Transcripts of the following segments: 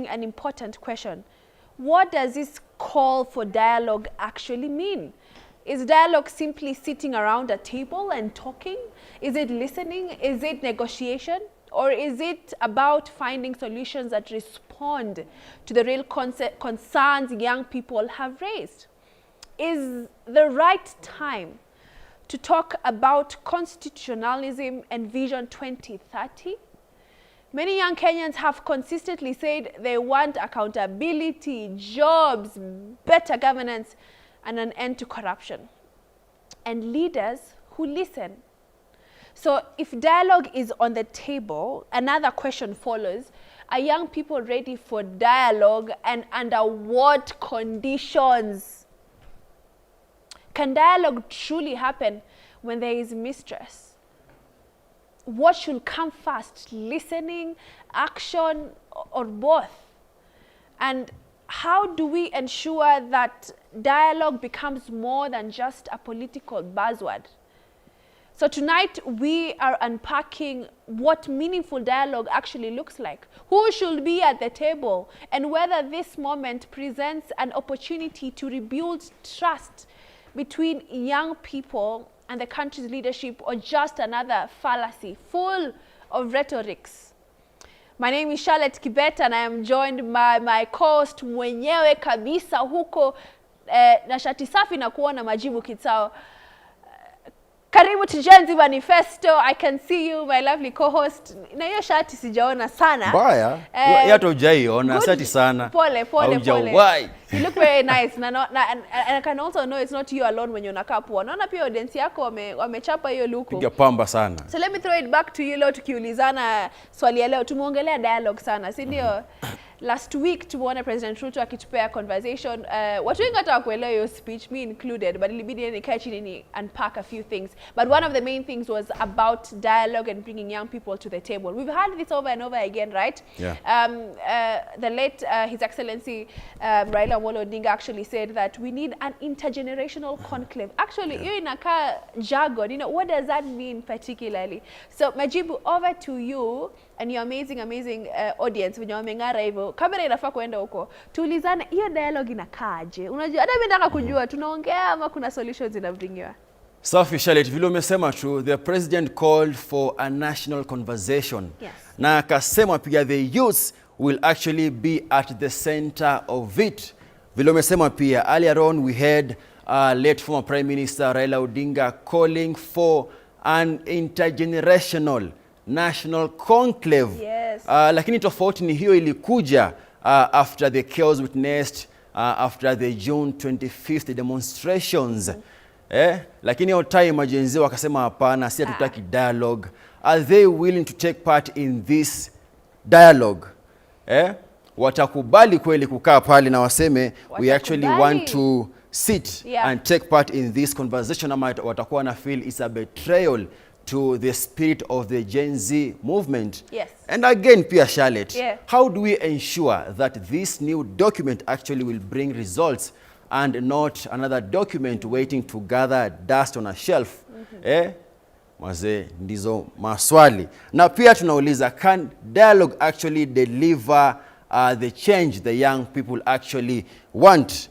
asking an important question. What does this call for dialogue actually mean? Is dialogue simply sitting around a table and talking? Is it listening? Is it negotiation? Or is it about finding solutions that respond to the real concerns young people have raised? Is the right time to talk about constitutionalism and Vision 2030? Many young Kenyans have consistently said they want accountability, jobs, better governance, and an end to corruption. And leaders who listen. So if dialogue is on the table, another question follows. Are young people ready for dialogue, and under what conditions? Can dialogue truly happen when there is mistrust? What should come first, listening, action, or both? And how do we ensure that dialogue becomes more than just a political buzzword? So tonight we are unpacking what meaningful dialogue actually looks like, who should be at the table, and whether this moment presents an opportunity to rebuild trust between young people and the country's leadership, or just another fallacy full of rhetorics. My name is Charlotte Kibet, and I am joined by my co-host mwenyewe kabisa huko na shati safi na kuona majibu kitao. Karibu to Z Manifesto. I can see you, my lovely co-host. Na hiyo shati sijaona sana. Baya. Yato hujaiona, asante sana. Pole. You look very nice. And I can also know it's not you alone when you're unakaa poa. Naona pia audience yako wamechapa hiyo look. Piga pamba sana. So let me throw it back to you leo tukiulizana swali ya leo. Tumeongelea dialogue sana, si ndio? Last week tumeona President Ruto akitupea conversation. Watu wengi hata hawakuelewa your speech, me included, but ilibidi nikae chini ni unpack a few things. But one of the main things was about dialogue and bringing young people to the table. We've heard this over and over again, right? Yeah. The late His Excellency Raila Amolo Odinga actually said that we need an intergenerational conclave. Actually, hiyo inakaa jargon. You know, what does that mean particularly? So Majibu, over to you and your amazing audience wenye wameng'ara hivyo. Kamera inafaa kuenda huko. Tuulizane hiyo dialogue inakaaje? Unajua hata mimi nataka kujua tunaongea ama kuna solutions zinabringiwa. Safi Charlotte, vile umesema tu, the president called for a national conversation. Yes. Na akasema pia the youth will actually be at the center of it. Vile umesema pia, earlier on we had late former Prime Minister Raila Odinga calling for an intergenerational national conclave. Yes. Lakini tofauti ni hiyo ilikuja after the chaos witnessed after the June 25th demonstrations. Lakini hiyo time majenzi wakasema hapana, si hatutaki dialogue. Are they willing to take part in this dialogue? Watakubali kweli kukaa pale na waseme we actually want to sit and take part in this conversation, ama watakuwa na feel it's a betrayal to the spirit of the Gen Z movement? Yes. And again, Pia Charlotte, how do we ensure that this new document actually will bring results and not another document waiting to gather dust on a shelf? Maze, ndizo maswali. Na pia tunauliza, can dialogue actually deliver the change the young people actually want?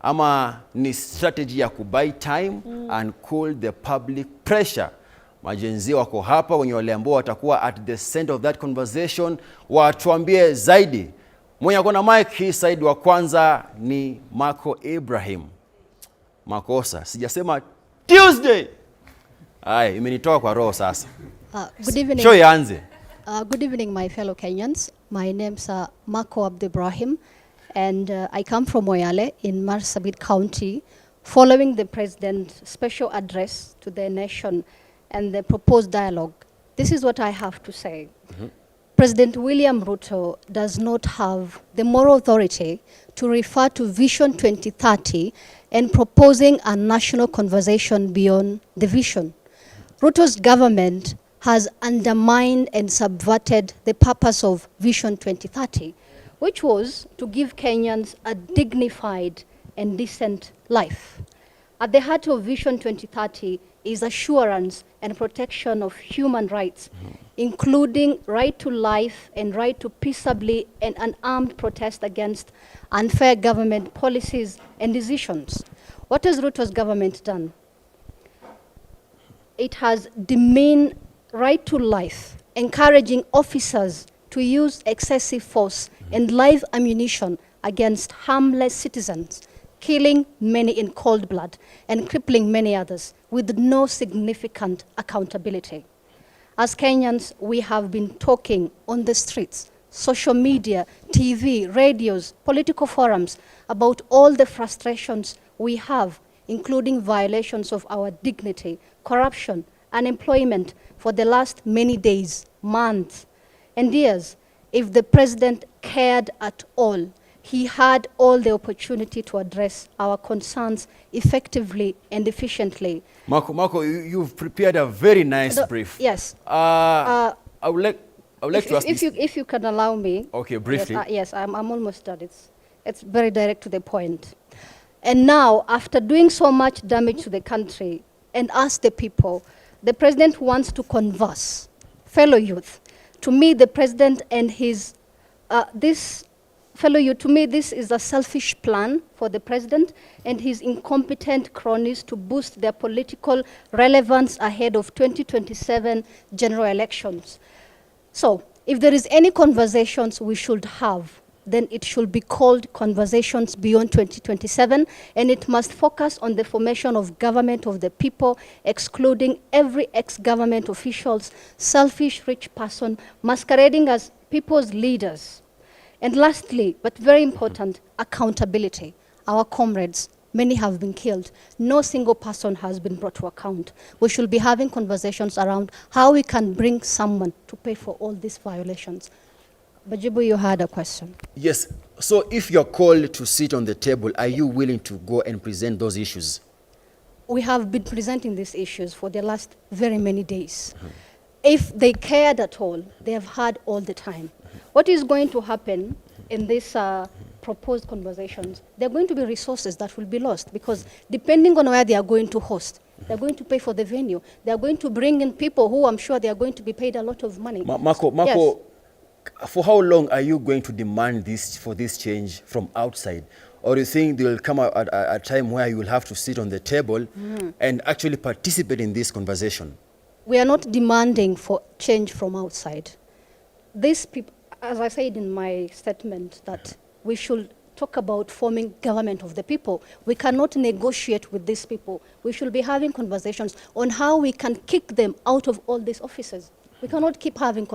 Ama ni strategy ya kubuy time and cool the public pressure? Majenzi wako hapa wenye wale ambao watakuwa at the center of that conversation, watuambie zaidi. Mwenye akona mic hii side wa kwanza ni Marco Ibrahim. Makosa, sijasema Tuesday. Ai, imenitoka kwa roho sasa. Good evening. Show yanze. Good evening, my fellow Kenyans. My name's Marco Ibrahim, and I come from Moyale in Marsabit County, following the President's special address to the nation and the proposed dialogue. This is what I have to say. President William Ruto does not have the moral authority to refer to Vision 2030 and proposing a national conversation beyond the vision. Ruto's government has undermined and subverted the purpose of Vision 2030, which was to give Kenyans a dignified and decent life. At the heart of Vision 2030 is assurance and protection of human rights, including right to life and right to peaceably and unarmed protest against unfair government policies and decisions. What has Ruto's government done? It has demeaned right to life, encouraging officers to use excessive force and live ammunition against harmless citizens, killing many in cold blood and crippling many others with no significant accountability. As Kenyans, we have been talking on the streets, social media, TV, radios, political forums about all the frustrations we have, including violations of our dignity, corruption, unemployment for the last many days, months, and years. If the president cared at all, he had all the opportunity to address our concerns effectively and efficiently. Marco, you've prepared a very nice brief. Yes. I would like to ask if you can allow me. Okay, briefly. Yes, I'm almost done. It's very direct to the point. And now, after doing so much damage to the country and us the people, the president wants to converse. Fellow youth, to me, the president and his, fellow youth, to me, this is a selfish plan for the president and his incompetent cronies to boost their political relevance ahead of 2027 general elections. So, if there is any conversations we should have, then it should be called Conversations Beyond 2027, and it must focus on the formation of government of the people, excluding every ex-government official's selfish rich person masquerading as people's leaders. And lastly, but very important, accountability. Our comrades, many have been killed. No single person has been brought to account. We should be having conversations around how we can bring someone to pay for all these violations. Bajibu, you had a question. Yes. So if you're called to sit on the table, are you willing to go and present those issues? We have been presenting these issues for the last very many days. If they cared at all, they have had all the time. What is going to happen in these proposed conversations? There are going to be resources that will be lost because depending on where they are going to host, they're going to pay for the venue. They're going to bring in people who I'm sure they are going to be paid a lot of money. Marco, Yes. For how long are you going to demand this change from outside? Or do you think there will come a time where you will have to sit on the table and actually participate in this conversation? We are not demanding for change from outside. These people, as I said in my statement, that we should talk about forming government of the people. We cannot negotiate with these people. We should be having conversations on how we can kick them out of all these offices. We cannot keep having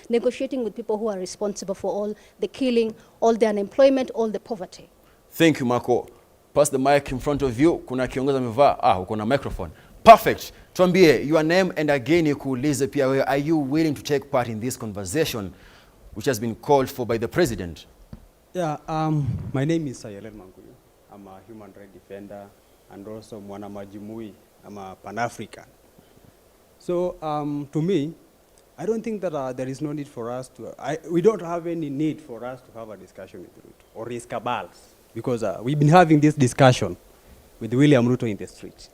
negotiating with people who are responsible for all the killing, all the unemployment, all the poverty. Thank you, Marco. Pass the mic in front of you. Kuna kiongozi amevaa, uko na microphone. Perfect. Tuambie your name and again nikuulize pia wewe, are you willing to take part in this conversation which has been called for by the president? Yeah, my name is Sayelen Manguyu. I'm a human rights defender and also Mwana Majimui. I'm a Pan-African. So to me, I don't think that there is no need for us to, we don't have any need for us to have a discussion with Ruto or raise cabals because we've been having this discussion with William Ruto in the street.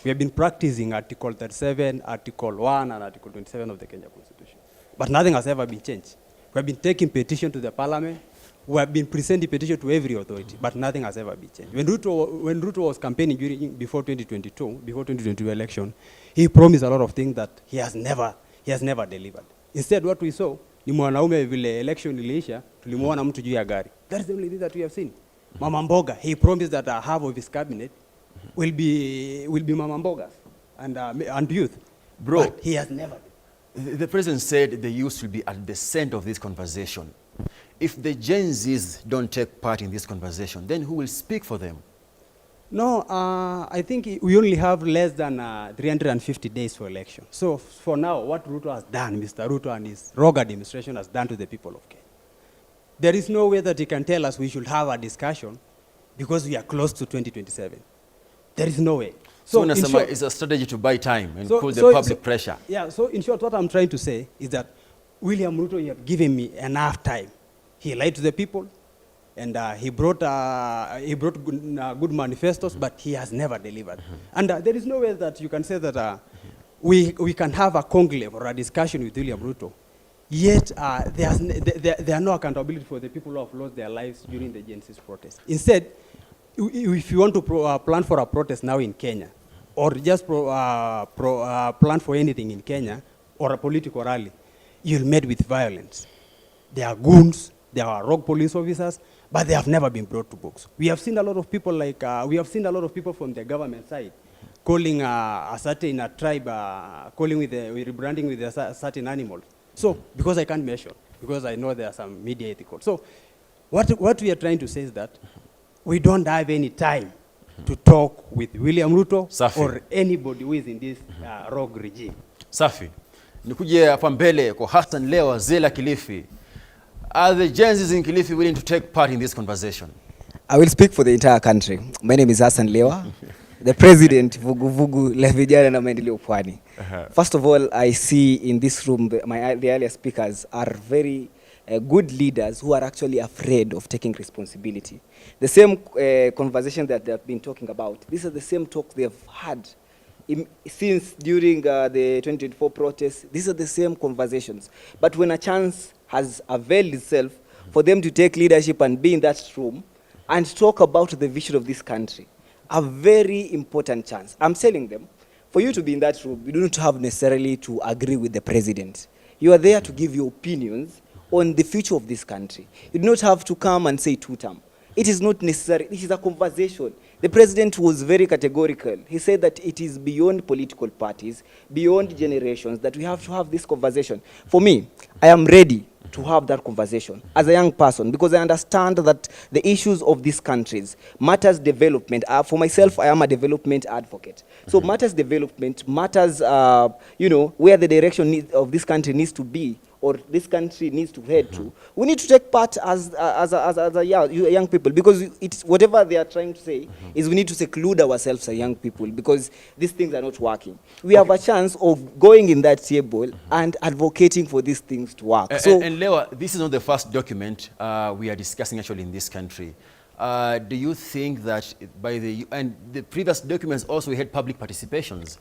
We have been practicing Article 37, Article 1, and Article 27 of the Kenya Constitution. But nothing has ever been changed. We have been taking petition to the parliament. We have been presenting petition to every authority, but nothing has ever been changed. When Ruto was campaigning before 2022 election, he promised a lot of things that he has never delivered. Instead, what we saw, ni mwanaume vile election iliisha, tulimuona mtu juu ya gari. That is the only thing that we have seen. Mama Mboga, he promised that half of his cabinet will be Mama Mbogas and youth. Bro, but he has never. The president said the youth will be at the center of this conversation. If the Gen Zs don't take part in this conversation, then who will speak for them? No, I think we only have less than 350 days for election. So for now, what Ruto has done, Mr. Ruto and his rogue administration has done to the people of Kenya, there is no way that he can tell us we should have a discussion because we are close to 2027. There is no way. So it's a strategy to buy time and cool the public pressure. Yeah, so in short, what I'm trying to say is that William Ruto, you have given me enough time. He lied to the people, and he brought good manifestos, but he has never delivered. And there is no way that you can say that we can have a conclave or a discussion with William Ruto, yet there are no accountability for the people who have lost their lives during the Genesis protest. Instead, if you want to plan for a protest now in Kenya, or just plan for anything in Kenya, or a political rally, you'll meet with violence. There are goons, there are rogue police officers, but they have never been brought to books. We have seen a lot of people from the government side calling a certain tribe, calling with rebranding with a certain animal. So, because I can't measure, because I know there are some media ethical. So, what we are trying to say is that we don't have any time to talk with William Ruto Safi. Or anybody who is in this rogue regime. Safi. Nikuje hapa mbele kwa Hassan Lewa, Zela Kilifi. Are the Gen Zs in Kilifi willing to take part in this conversation? I will speak for the entire country. My name is Hassan Lewa, the president Vuguvugu la Vijana na Maendeleo Pwani. First of all, I see in this room the earlier speakers are very good leaders who are actually afraid of taking responsibility. The same conversation that they have been talking about, these are the same talks they have had since during the 2024 protests. These are the same conversations. But when a chance has availed itself for them to take leadership and be in that room and talk about the vision of this country, a very important chance. I'm telling them, for you to be in that room, you don't have necessarily to agree with the president. You are there to give your opinions on the future of this country. You do not have to come and say two-term. It is not necessary. This is a conversation. The president was very categorical. He said that it is beyond political parties, beyond generations, that we have to have this conversation. For me, I am ready to have that conversation as a young person, because I understand that the issues of these countries matters development. For myself, I am a development advocate. So matters development, matters where the direction of this country needs to be, or this country needs to head to. We need to take part as young people, because it's whatever they are trying to say is we need to seclude ourselves as young people, because these things are not working. We have a chance of going in that table and advocating for these things to work. And Lewa, this is not the first document we are discussing actually in this country. Do you think that and the previous documents also had public participations?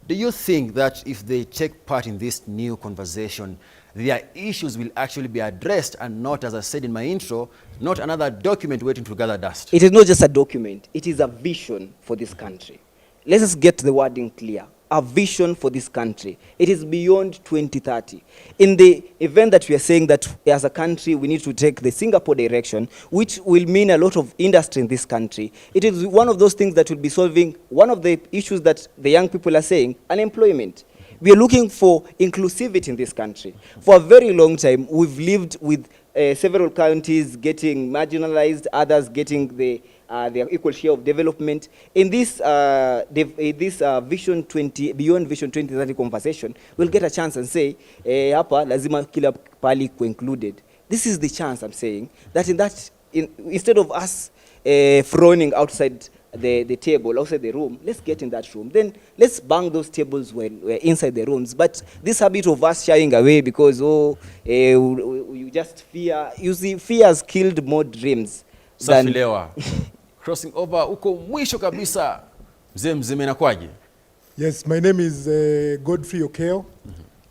Do you think that if they take part in this new conversation, their issues will actually be addressed and not, as I said in my intro, not another document waiting to gather dust? It is not just a document. It is a vision for this country. Let us get the wording clear. A vision for this country. It is beyond 2030. In the event that we are saying that as a country we need to take the Singapore direction, which will mean a lot of industry in this country, it is one of those things that will be solving one of the issues that the young people are saying, unemployment. We are looking for inclusivity in this country. For a very long time, we've lived with several counties getting marginalized, others getting their equal share of development. In this Vision 20, beyond Vision 2030 conversation, we'll get a chance and say, hapa lazima kila pali ku included. This is the chance, I'm saying, that instead of us frowning outside the table, outside the room, let's get in that room. Then let's bang those tables when we're inside the rooms. But this habit of us shying away because, you just fear, you see, fear has killed more dreams. Safi Lewa. Crossing over, uko mwisho kabisa, mzee inakwaje? Yes, my name is Godfrey Okeo,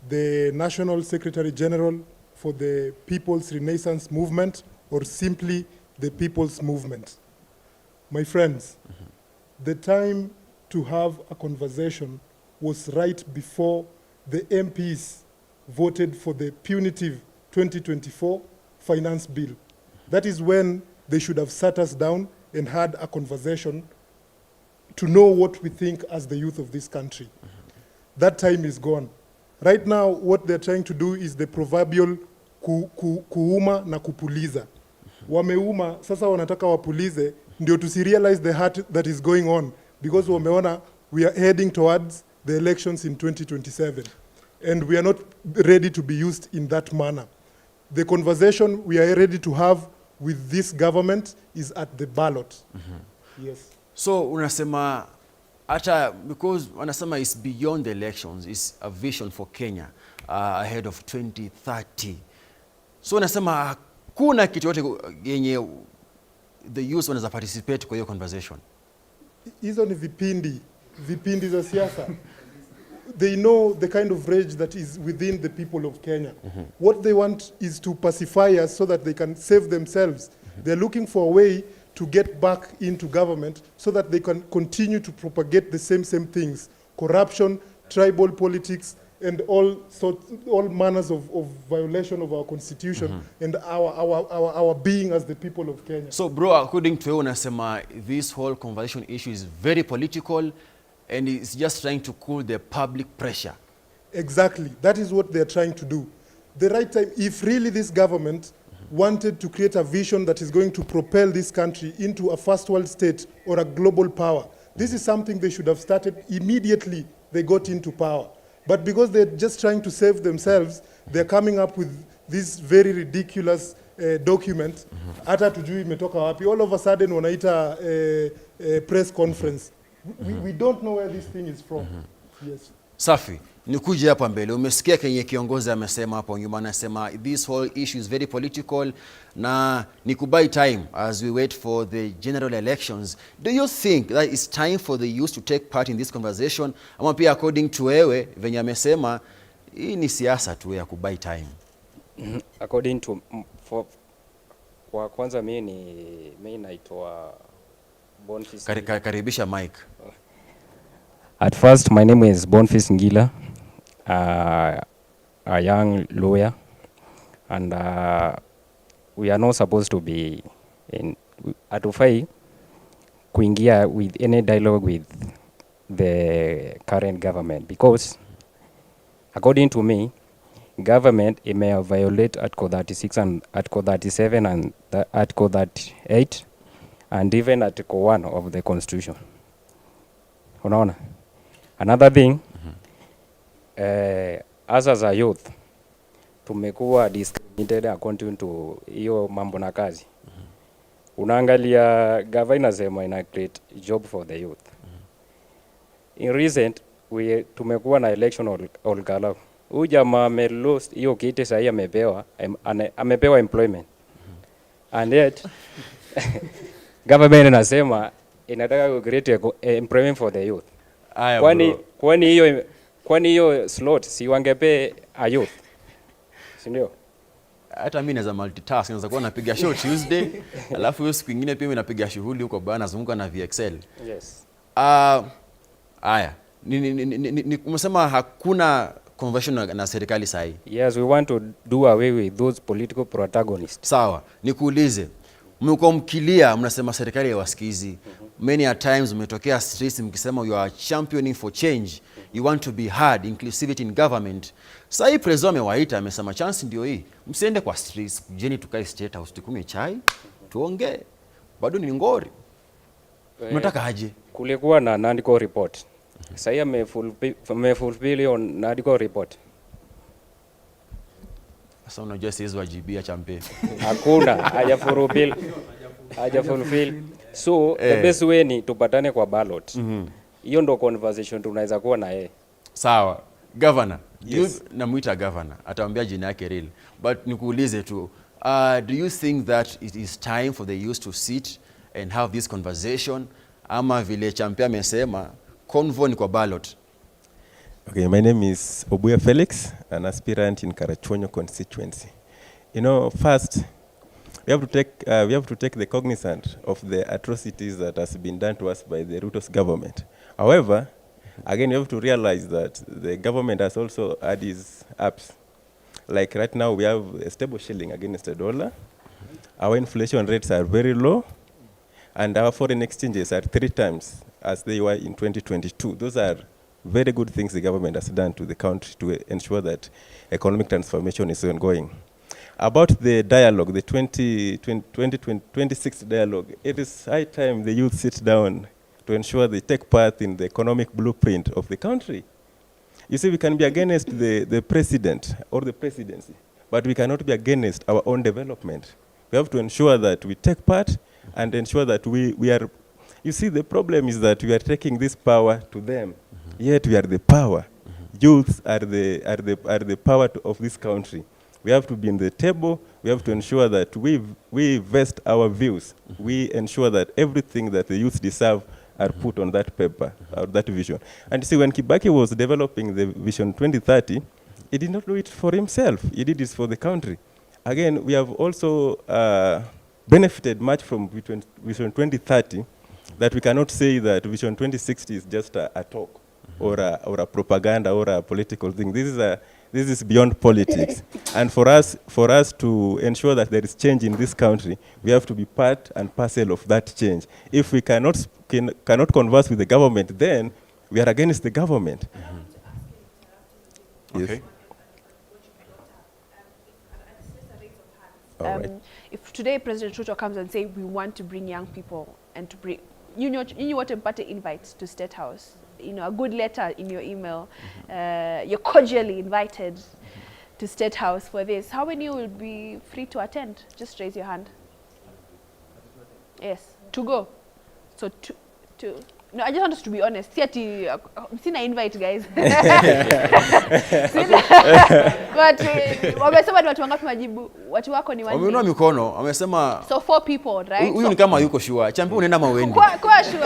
the National Secretary General for the People's Renaissance Movement, or simply the People's Movement. My friends, the time to have a conversation was right before the MPs voted for the punitive 2024 finance bill. That is when they should have sat us down and had a conversation to know what we think as the youth of this country. That time is gone. Right now, what they're trying to do is the proverbial kuuma na kupuliza. Wameuma, sasa wanataka wapulize, ndio tusirealize the hurt that is going on, because wameona we are heading towards the elections in 2027, and we are not ready to be used in that manner. The conversation we are ready to have with this government is at the ballot. Yes. So unasema hata because wanasema it's beyond the elections, it's a vision for Kenya ahead of 2030. So unasema kuna kitu yote yenye the youth wanaweza participate kwa hiyo conversation. Hizo ni vipindi za siasa. they know the kind of rage that is within the people of Kenya. What they want is to pacify us so that they can save themselves. They're looking for a way to get back into government so that they can continue to propagate the same things: corruption, tribal politics, and all manners of violation of our constitution and our being as the people of Kenya. So bro, according to you, unasema this whole conversation issue is very political and it's just trying to cool the public pressure. Exactly. That is what they're trying to do. The right time, if really this government wanted to create a vision that is going to propel this country into a first world state or a global power, this is something they should have started immediately they got into power. But because they're just trying to save themselves, they're coming up with this very ridiculous document. Hata tujui imetoka wapi. All of a sudden wanaita press conference. We don't know where this thing is from. Yes. Safi, nikuje hapa mbele. Umesikia kenye kiongozi amesema hapo nyuma, anasema this whole issue is very political na ni kubuy time as we wait for the general elections. Do you think that it's time for the youth to take part in this conversation? Ama pia according to wewe venye amesema hii ni siasa tu ya kubuy time? According to kwa kwanza mimi naitwa Boniface. Karibisha Mike. At first, my name is Boniface Ngila, a young lawyer, and we are not supposed to be atufai kuingia with any dialogue with the current government, because according to me, government may violate Article 36 and Article 37 and Article 38 and even Article 1 of the Constitution. Unaona? Another thing, as a youth, tumekuwa discriminated according to hiyo mambo na kazi. Unaangalia governor sema ina create job for the youth. In recent, tumekuwa na election all huyu jamaa amelost hiyo kiti, sasa amepewa employment. And yet government inasema inataka ku create employment for the youth. Kwani hiyo slot si wangepe a youth? Si ndio? Hata mimi naweza multitask, naweza kuwa napiga show Tuesday, alafu hiyo siku nyingine pia mimi napiga shughuli huko bana, nazunguka na VXL. Yes. Aya. Umesema hakuna conversion na serikali sahi. Yes, we want to do away with those political protagonists. Sawa, nikuulize. Mmekuwa mkilia, mnasema serikali haiwasikizi. Many a times umetokea streets mkisema you are championing for change. You want to be heard, inclusivity in government. Sasa hii president amewaita, amesema chance ndio hii. Msiende kwa streets, kujeni tukae State House tukunywe chai, tuongee. Bado ni ngori. Mnataka aje? Kulikuwa na Nandiko report. Sasa hii amefulfill hiyo Nandiko report. Sasa unajua siwezi wajibia champe. Hakuna, hajafulfill. So the best way ni tupatane kwa ballot. Hiyo ndo conversation tunaweza kuwa na yeye. Sawa. Governor, yes. Namuita governor, ataambia jina yake real. But nikuulize tu, do you think that it is time for the youth to sit and have this conversation? Ama vile champe amesema, convo ni kwa ballot? Okay, my name is Obuya Felix, an aspirant in Karachuonyo constituency. You know, first, we have to take the cognizance of the atrocities that has been done to us by the Ruto's government. However, again, you have to realize that the government has also had its ups. Like right now, we have a stable shilling against the dollar. Our inflation rates are very low, and our foreign exchanges are 3 times as they were in 2022. Those are very good things the government has done to the country to ensure that economic transformation is ongoing. About the dialogue, the 2026 dialogue, it is high time the youth sit down to ensure they take part in the economic blueprint of the country. You see, we can be against the president or the presidency, but we cannot be against our own development. We have to ensure that we take part and ensure that we are. You see, the problem is that we are taking this power to them, yet we are the power. Youths are the power of this country. We have to be in the table. We have to ensure that we vest our views. We ensure that everything that the youth deserve are put on that paper, or that vision. And see, when Kibaki was developing the Vision 2030, he did not do it for himself. He did it for the country. Again, we have also benefited much from Vision 2030, that we cannot say that Vision 2060 is just a talk or a propaganda or a political thing. This is beyond politics. And for us to ensure that there is change in this country, we have to be part and parcel of that change. If we cannot converse with the government, then we are against the government. Okay. Yes. All right. If today President Ruto comes and say we want to bring young people and to bring, you want to put invite to State House, a good letter in your email, you're cordially invited to State House for this. How many will be free to attend? Just raise your hand. Yes, to go. So no, I just want us to be honest. Sina invite, guys. But wamesema ni watu wangapi majibu? Watu wako ni wanne. Wameinua mikono, wamesema so 4 people, right? Huyu ni kama yuko sure. Champion unaenda mawendi. Kwa sure.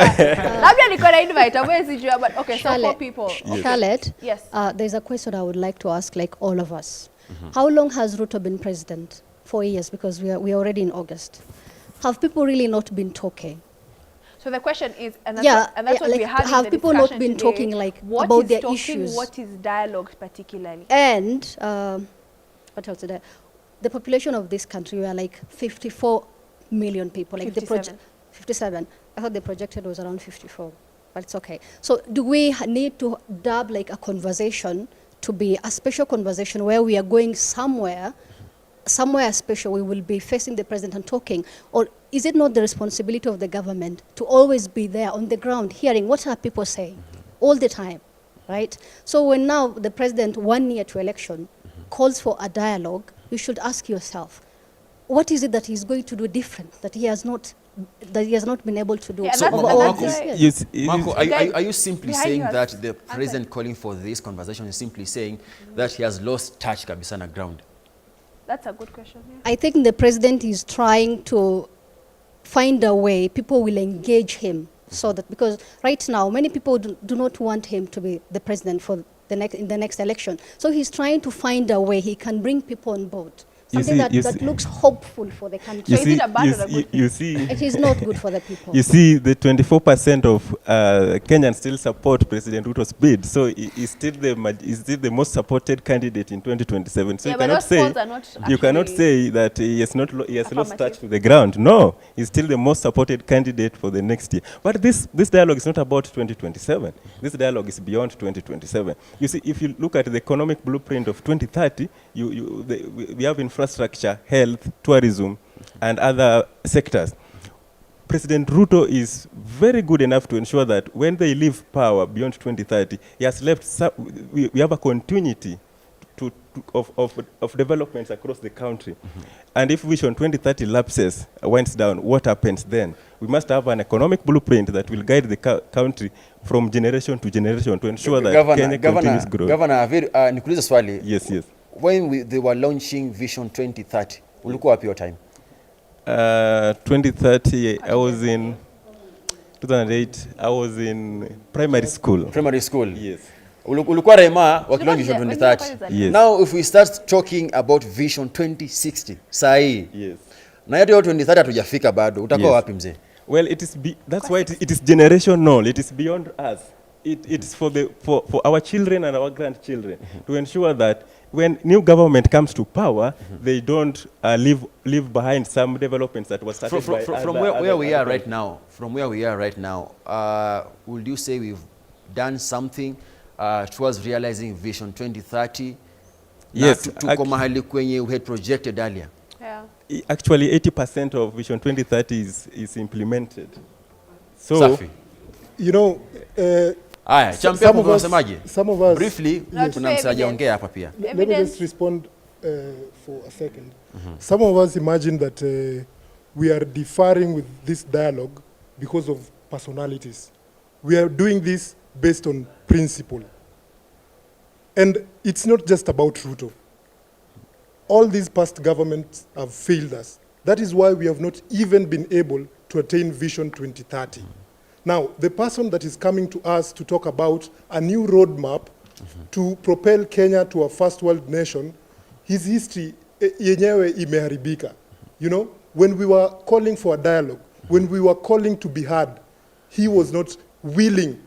Labda niko na invite, amwezi jua, but okay, so 4 people. Yes. Charlotte, yes. There's a question I would like to ask, like all of us. How long has Ruto been president? 4 years, because we are already in August. Have people really not been talking? So the question is, and that's what like, we're having have the people not discussion been today, talking like what about is their talking, issues? What is dialogue particularly? And what else? The population of this country, we are like 54 million people. Like 57. 57. I thought the projected was around 54, but it's okay. So do we need to dub like a conversation to be a special conversation where we are going somewhere special, we will be facing the president and talking? Or is it not the responsibility of the government to always be there on the ground, hearing what are people saying all the time, right? So when now the president, 1 year to election, calls for a dialogue, you should ask yourself, what is it that he's going to do different, that he has not been able to do? Yeah, so, Marco, are you simply saying that the president calling for this conversation is simply saying that he has lost touch kabisa na ground? That's a good question. Yeah. I think the president is trying to find a way people will engage him, so that, because right now many people do not want him to be the president for in the next election. So he's trying to find a way he can bring people on board. Something that looks hopeful for the country. It is not good for the people. You see, the 24% of Kenyans still support President Ruto's bid, so he's still the most supported candidate in 2027. So you cannot say that he has lost touch to the ground. No, he's still the most supported candidate for the next year. But this dialogue is not about 2027. This dialogue is beyond 2027. You see, if you look at the economic blueprint of 2030, we have infrastructure, health, tourism, and other sectors. President Ruto is very good enough to ensure that when they leave power beyond 2030, he has left we have a continuity of developments across the country. And if Vision 2030 lapses, winds down, what happens then? We must have an economic blueprint that will guide the country from generation to generation to ensure that Kenya continues growing. Governor, nikuulize swali. Yes. When they were launching Vision 2030, ulikuwa wapi your time? 2030, I was in 2008. I was in primary school. Primary school. Yes. Ulikuwa Rema wakilongi Vision 2030. Yes. Now if we start talking about Vision 2060, sahi. Yes. Na yote 2030 hatujafika bado. Utakuwa wapi mzee? Well, that's why it is generational. It is beyond us. It's for our children and our grandchildren to ensure that when new government comes to power, they don't leave behind some developments that were started from where we are right now. From where we are right now, would you say we've done something towards realizing Vision 2030? Yes. Tuko mahali kwenye we had projected earlier. Yeah. Actually, 80% of Vision 2030 is implemented. So, Safi. You know, champion unasemaje? Some of us briefly, kuna msaja ongea hapa pia. Let me just respond for a second. Some of us imagine that we are differing with this dialogue because of personalities. We are doing this based on principle. And it's not just about Ruto. All these past governments have failed us. That is why we have not even been able to attain Vision 2030. Now, the person that is coming to us to talk about a new roadmap to propel Kenya to a first world nation, his history yenyewe imeharibika. You know, when we were calling for a dialogue, when we were calling to be heard, he was not willing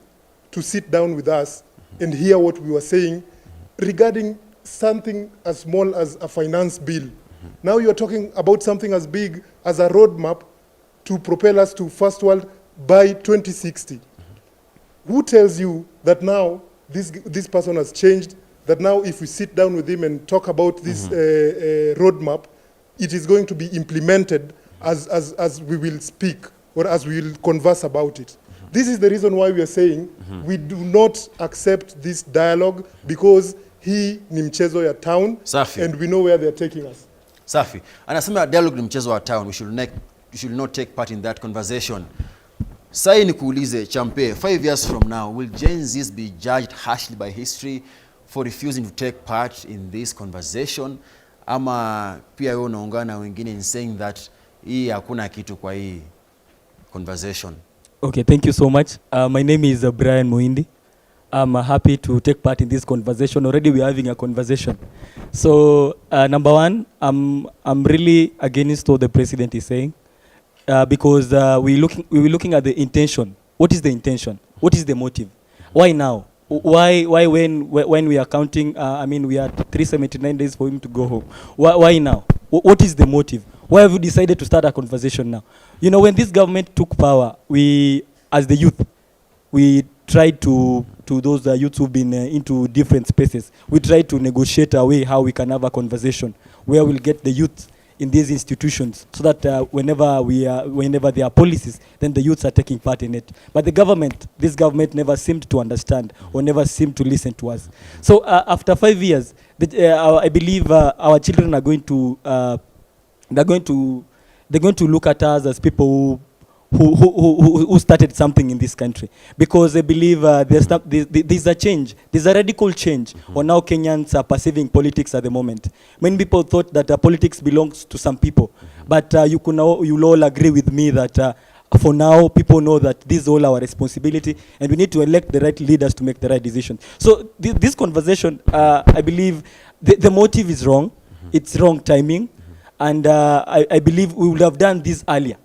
to sit down with us and hear what we were saying regarding something as small as a finance bill. Now you're talking about something as big as a roadmap to propel us to first world by 2060. Who tells you that now this person has changed, that now if we sit down with him and talk about this roadmap, it is going to be implemented as we will speak or as we will converse about it? This is the reason why we are saying we do not accept this dialogue, because hii ni mchezo ya town. Safi. And we know where they are taking us. Safi. Anasema dialogue ni mchezo wa town. We should not take part in that conversation. Sai nikuulize Champe, 5 years from now, will Gen Zs be judged harshly by history for refusing to take part in this conversation? Ama pia wewe unaungana wengine in saying that hii hakuna kitu kwa hii conversation? Okay, thank you so much. My name is Brian Muindi. I'm happy to take part in this conversation. Already we are having a conversation. So number one, I'm really against what the president is saying, because we're looking at the intention. What is the intention? What is the motive? Why now? Why when we are counting? We had 379 days for him to go home. Why now? What is the motive? Why have you decided to start a conversation now? You know, when this government took power, we, as the youth, we tried to those youths who've been into different spaces, we tried to negotiate a way how we can have a conversation where we'll get the youth in these institutions, so that whenever there are policies, then the youths are taking part in it. But this government never seemed to understand or never seemed to listen to us. So after 5 years, I believe our children are going to they're going to look at us as people who started something in this country, because they believe there's a change, there's a radical change on how Kenyans are perceiving politics at the moment. Many people thought that politics belongs to some people, but you'll all agree with me that for now, people know that this is all our responsibility, and we need to elect the right leaders to make the right decisions. So this conversation, I believe the motive is wrong, it's wrong timing, and I believe we would have done this earlier.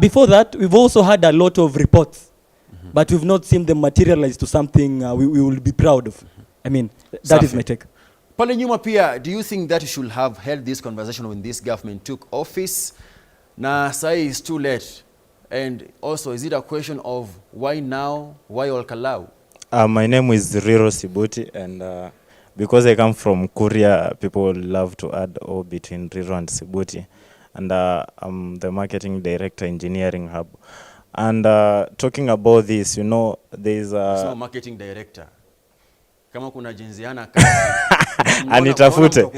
Before that, we've also had a lot of reports, but we've not seen them materialize to something we will be proud of. I mean, that is my take. Pale nyuma pia, do you think that you should have held this conversation when this government took office? Na sai is too late. And also, is it a question of why now, why Olkalau? My name is Riro Sibuti, and because I come from Kuria, people love to add O between Riro and Sibuti. And I'm the marketing director, engineering hub. And talking about this, you know, there's a... So marketing director. Kama kuna jinziana Anitafute.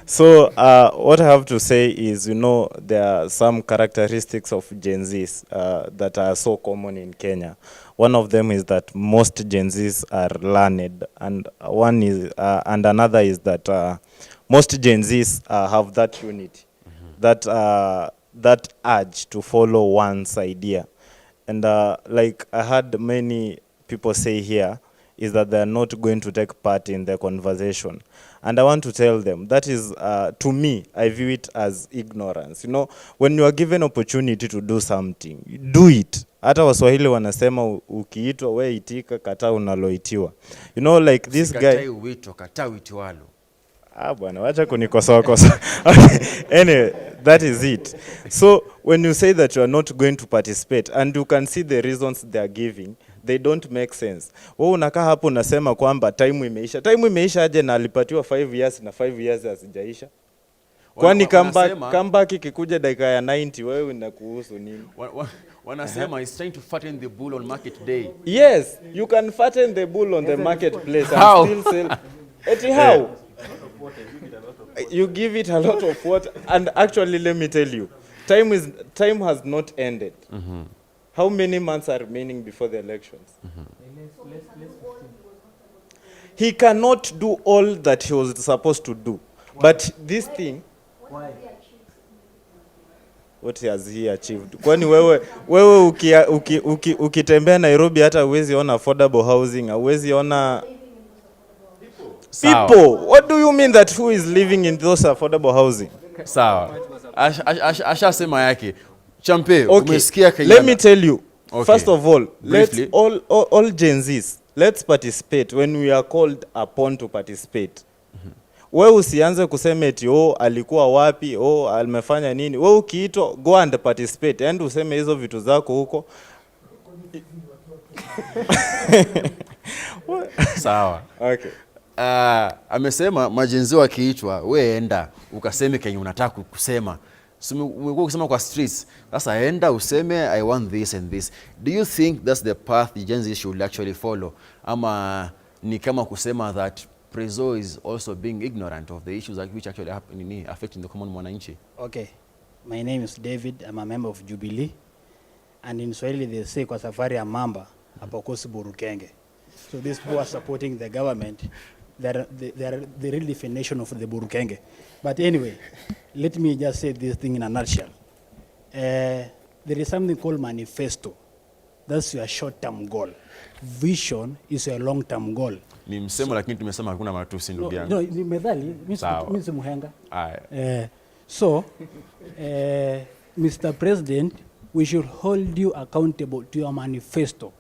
So what I have to say is, you know, there are some characteristics of Gen Zs that are so common in Kenya. One of them is that most Gen Zs are learned, and and another is that most Gen Zs have that unity, that urge to follow one's idea. And like I heard many people say here, is that they are not going to take part in the conversation. And I want to tell them, that is, to me, I view it as ignorance. You know, when you are given opportunity to do something, do it. Hata Waswahili wanasema ukiitwa we itika, kata unaloitiwa. You know, like this guy... Sikatai uwito, kata uitiwalo. Bwana, wacha kunikosoa. Okay, anyway, that is it. So when you say that you are not going to participate, and you can see the reasons they are giving, they don't make sense. Wewe unakaa hapo unasema kwamba time imeisha. Time imeisha aje na alipatiwa 5 years na 5 years hazijaisha? Kwani comeback ikikuja dakika ya 90 wewe unakuhusu nini? Wanasema is trying to fatten the bull on market day. Yes, you can fatten the bull on the marketplace how? And still sell. Eti how? You give it a lot of water, and actually let me tell you, time has not ended. How many months are remaining before the elections? He cannot do all that he was supposed to do. But this thing... what has he achieved? Kwani wewe ukitembea Nairobi hata huwezi ona affordable housing, huwezi ona people. What do you mean that who is living in those affordable housing? Sawa. Ashasema yake. Champe, okay. Umesikia Kenya. Let me tell you. Okay. First of all, briefly, let's all Gen Zs, let's participate when we are called upon to participate. Wewe usianze kusema eti alikuwa wapi, alimefanya nini. Wewe ukiitwa, go and participate and useme hizo vitu zako huko. Sawa. Okay. Amesema majenzi wakiitwa, wewe enda ukaseme kenye unataka kusema. Umekuwa kusema kwa streets. Sasa enda useme I want this and this. Do you think that's the path the Gen Z should actually follow? Ama ni kama kusema that Prezo is also being ignorant of the issues which actually happen affecting the common mwananchi? Okay. My name is David. I'm a member of Jubilee. And in Swahili they say kwa safari ya mamba hapakosi burukenge. So these people are supporting the government. They are the real definition of the burukenge. But anyway, let me just say this thing in a nutshell. There is something called manifesto. That's your short-term goal. Vision is your long-term goal. Ni msemo lakini tumesema hakuna matusi ndugu yangu. No, ni methali, mimi si muhenga. So, Mr. President, we should hold you accountable to your manifesto.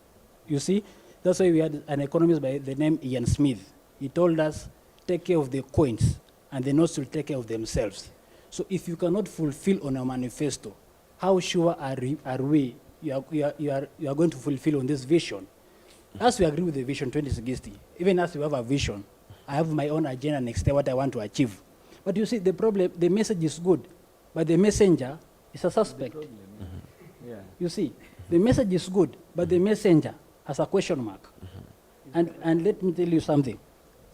You see, that's why we had an economist by the name Ian Smith. He told us, take care of the coins, and the notes will take care of themselves. So if you cannot fulfill on a manifesto, how sure are we you are going to fulfill on this vision? As we agree with the vision 2060, even as we have a vision, I have my own agenda next year, what I want to achieve. But you see, the problem, the message is good, but the messenger is a suspect. Yeah. You see, the message is good, but the messenger has a question mark. And let me tell you something.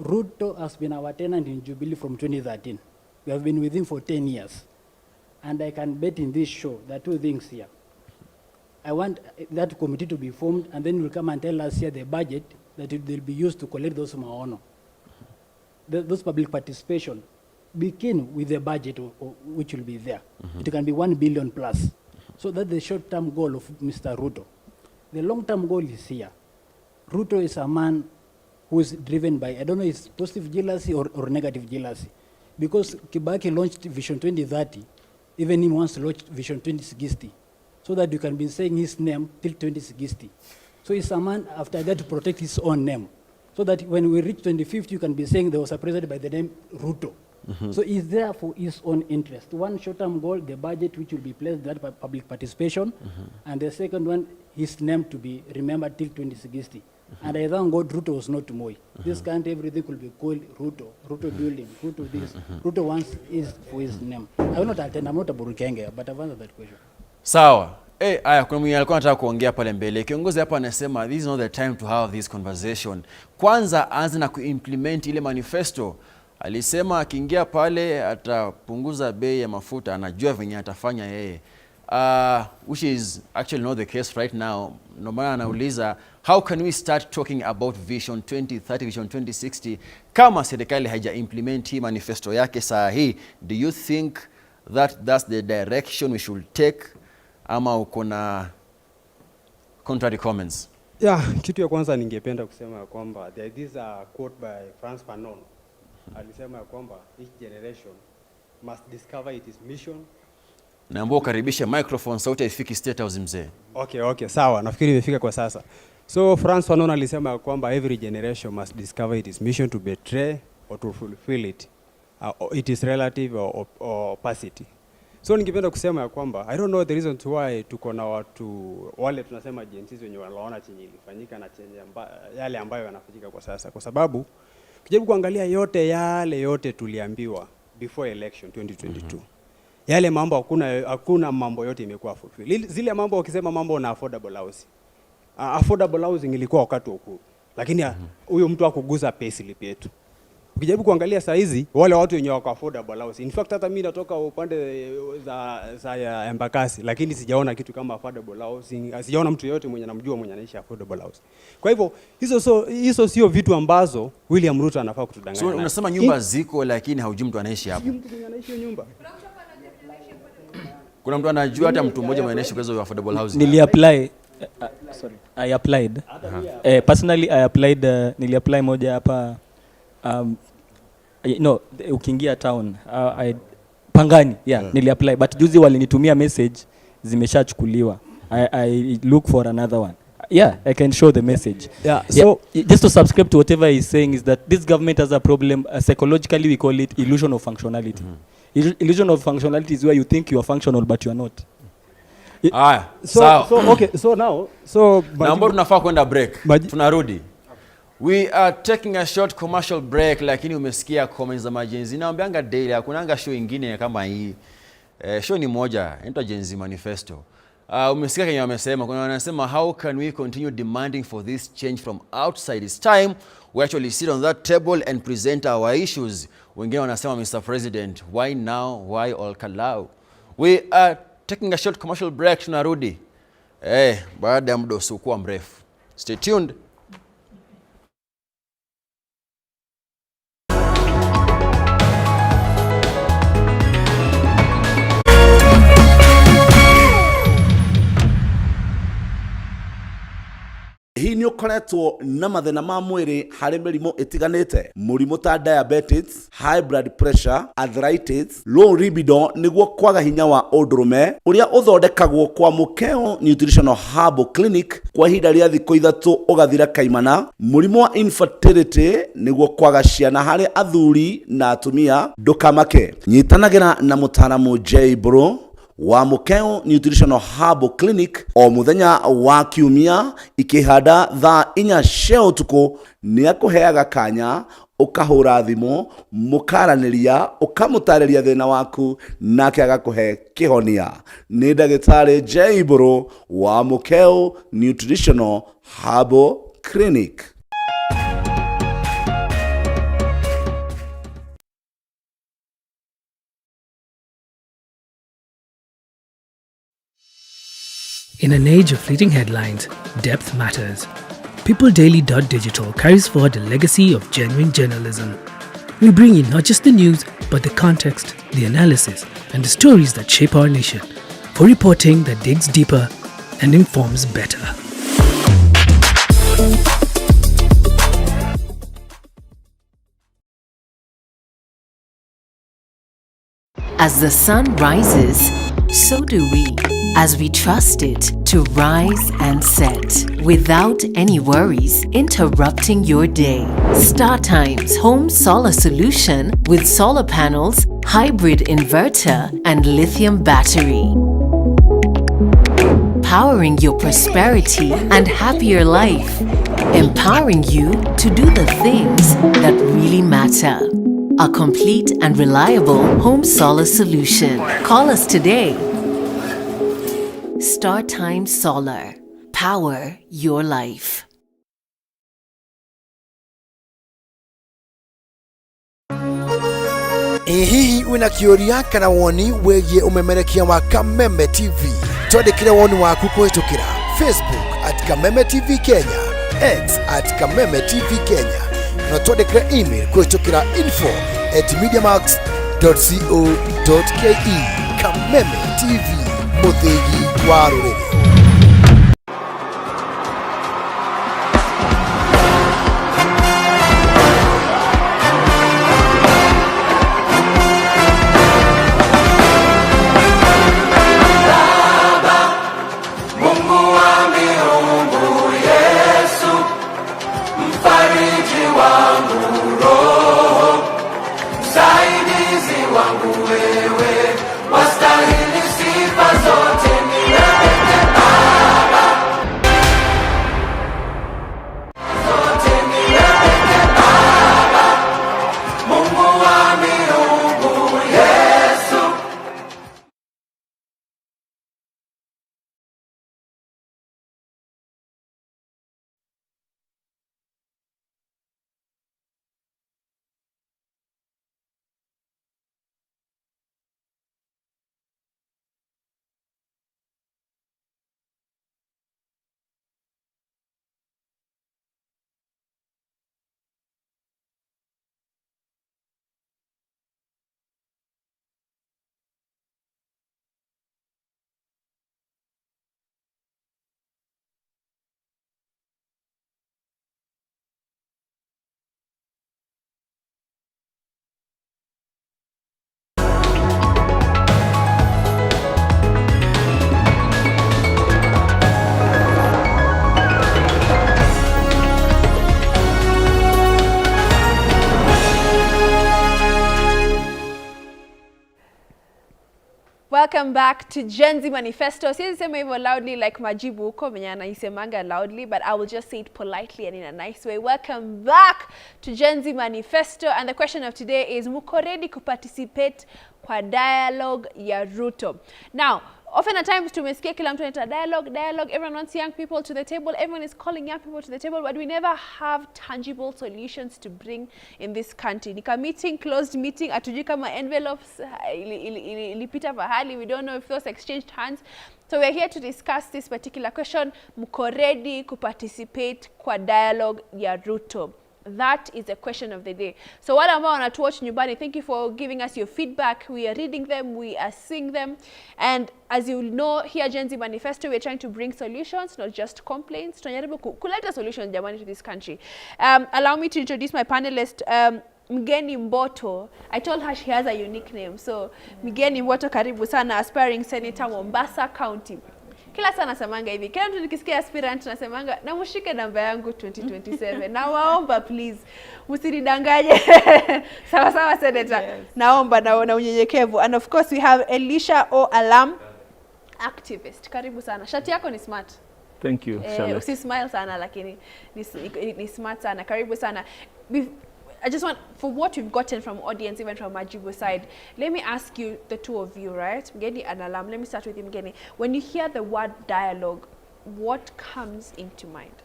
Ruto has been our tenant in Jubilee from 2013. We have been with him for 10 years. And I can bet in this show there are two things here. I want that committee to be formed, and then we'll come and tell us here the budget that will be used to collect those maono. Those public participation begin with the budget which will be there. It can be 1 billion plus. So that's the short-term goal of Mr. Ruto. The long-term goal is here. Ruto is a man who is driven by, I don't know, it's positive jealousy or negative jealousy. Because Kibaki launched Vision 2030, even he wants to launch Vision 2060, so that you can be saying his name till 2060. So he's a man after that to protect his own name, so that when we reach 2050, you can be saying there was a president by the name Ruto. So he's there for his own interest. One short-term goal, the budget which will be placed that public participation, and the second one, his name to be remembered till 2060. And I thank God Ruto was not Moi. This country, everything will be called Ruto, Ruto building, Ruto this. Ruto wants is for his name. I will not attend, I'm not a Burukenge, but I've answered that question. Sawa. Aya, kuna mwenye alikuwa anataka kuongea pale mbele. Kiongozi hapa anasema this is not the time to have this conversation. Kwanza anza na kuimplement ile manifesto. Alisema akiingia pale atapunguza bei ya mafuta, anajua venye atafanya yeye. Which is actually not the case right now. No maana anauliza, how can we start talking about Vision 2030, Vision 2060 kama serikali haija implement hii manifesto yake saa hii? Do you think that that's the direction we should take, ama uko na contrary comments? Yeah, kitu ya kwanza ningependa kusema kwamba there is a quote by Frantz Fanon. Alisema kwamba each generation must discover its mission. Naomba ukaribishe microphone, sauti haifiki State House mzee. Okay, sawa. Nafikiri imefika kwa sasa. So Frantz Fanon alisema kwamba every generation must discover its mission to betray or to fulfill it. It is relative or opacity. So ningependa kusema ya kwamba I don't know the reason why tuko na watu wale tunasema Gen Z wenye wanaona chenye ilifanyika na chenye yale ambayo yanafanyika kwa sasa, kwa sababu kijaribu kuangalia yale yote tuliambiwa before election 2022. Yale mambo hakuna mambo yote imekuwa fulfilled. Zile mambo wakisema mambo na affordable housing. Affordable housing ilikuwa wakati wa Uhuru. Lakini huyo mtu hakuguza payslip yetu. Ukijaribu kuangalia saa hizi wale watu wenye wako affordable housing. In fact hata mimi natoka upande za ya Embakasi, lakini sijaona kitu kama affordable housing. Sijaona mtu yote mwenye namjua mwenye anaishi affordable housing. Kwa hivyo hizo sio vitu ambazo William Ruto anafaa kutudanganya. So unasema nyumba ziko lakini haujui mtu anaishi hapo. Mtu mwenye anaishi nyumba. Kuna mtu anajua hata mtu mmoja mwenye kwa hizo affordable housing? Nili-apply, sorry, I applied. Personally, I applied, nili-apply moja hapa, no, ukiingia town, Pangani, nili-apply. But juzi walinitumia message, zimeshachukuliwa. I look for another one. Yeah, I can show the message. So just to subscribe to whatever he's saying is that this government has a problem. Psychologically, we call it illusion of functionality. Illusion of functionality is where you think you are functional but you are not. Naomba tunafaa kwenda break. Tunarudi. We are taking a short commercial break, lakini umesikia comments za majenzi. Naambianga daily hakunanga show ingine kama hii. Show ni moja, inaitwa Z Manifesto. Umesikia Kenya wamesema, kuna wanasema how can we continue demanding for this change from outside? It's time we actually sit on that table and present our issues. Wengine wanasema Mr. President, why now? Why all kalau? We are taking a short commercial break, tunarudi. Baada ya muda usiokuwa mrefu. Stay tuned. Hii ni ukoretwo na mathina ma mwiri hari mirimo itiganite, murimo ta diabetes, high blood pressure, arthritis, low libido niguo kwaga hinya wa undurume uria uthondekagwo kwa Mukeo Nutritional Herbal Clinic kwa ihinda ria thikũ 3 ugathira kaimana. Murimo wa infertility niguo kwaga ciana hari athuri na atumia, ndukamake. Nyitanagira na mutaramu J Bro wa Mukeo Nutritional Herbal Clinic o muthenya wa kiumia ikihanda thaa 4 cia utuku. Ni akuheaga kanya ukahura thimo mukaraniria ukamutariria thina waku nake agakuhe kihonia. Ni ndagitari J Bro wa Mukeo Nutritional Herbal Clinic. In an age of fleeting headlines, depth matters. PeopleDaily.digital carries forward a legacy of genuine journalism. We bring in not just the news, but the context, the analysis, and the stories that shape our nation, for reporting that digs deeper and informs better. As the sun rises, so do we, as we trust it to rise and set without any worries interrupting your day. StarTime's home solar solution with solar panels, hybrid inverter, and lithium battery. Powering your prosperity and happier life. Empowering you to do the things that really matter. A complete and reliable home solar solution. Call us today. StarTime Solar. Power your life. Hihi wina kioria kana woni wegie umemerekia wa Kameme TV. Twandikire woni waku kuhitukira Facebook @Kameme TV Kenya, X @Kameme TV Kenya. Na twandikire email kuhitukira info@mediamax.co.ke. Kameme TV, muthigi wa ruriri. Wastahili sifa zote milele. Welcome back to Gen Z Manifesto. Siwezi sema hivyo loudly like majibu huko mwenye anaisemanga loudly, but I will just say it politely and in a nice way. Welcome back to Gen Z Manifesto, and the question of today is, muko ready to participate kwa dialogue ya Ruto? Now, often at times tumesikia kila mtu anaita dialogue, everyone wants young people to the table, everyone is calling young people to the table, but we never have tangible solutions to bring in this country. Nika meeting, closed meeting, atujui kama envelopes ilipita pahali, we don't know if those exchanged hands. So we're here to discuss this particular question, muko ready to participate kwa dialogue ya Ruto? That is the question of the day. So wale ambao wanatuwatch nyumbani, thank you for giving us your feedback. We are reading them, we are seeing them. And as you know, here Gen Z Manifesto, we're trying to bring solutions, not just complaints. Tunajaribu kuleta solutions jamani to this country. Allow me to introduce my panelist, Mgeni Mboto. I told her she has a unique name. So Mgeni Mboto, karibu sana, aspiring senator Mombasa County. Kila sana nasemanga hivi, kila mtu nikisikia aspirant nasemanga na mushike namba yangu 2027. Na waomba please, msiridanganye. Sawa sawa senator. Yes. Naomba na unyenyekevu. And of course we have Elisha O Alam, activist. Karibu sana. Shati yako ni smart. Thank you, Charlotte. Usi smile sana lakini ni smart sana. Karibu sana. I just want, for what we've gotten from audience, even from Majibu side, let me ask you, the two of you, right? Mgeni and Alam, let me start with you, Mgeni. When you hear the word dialogue, what comes into mind?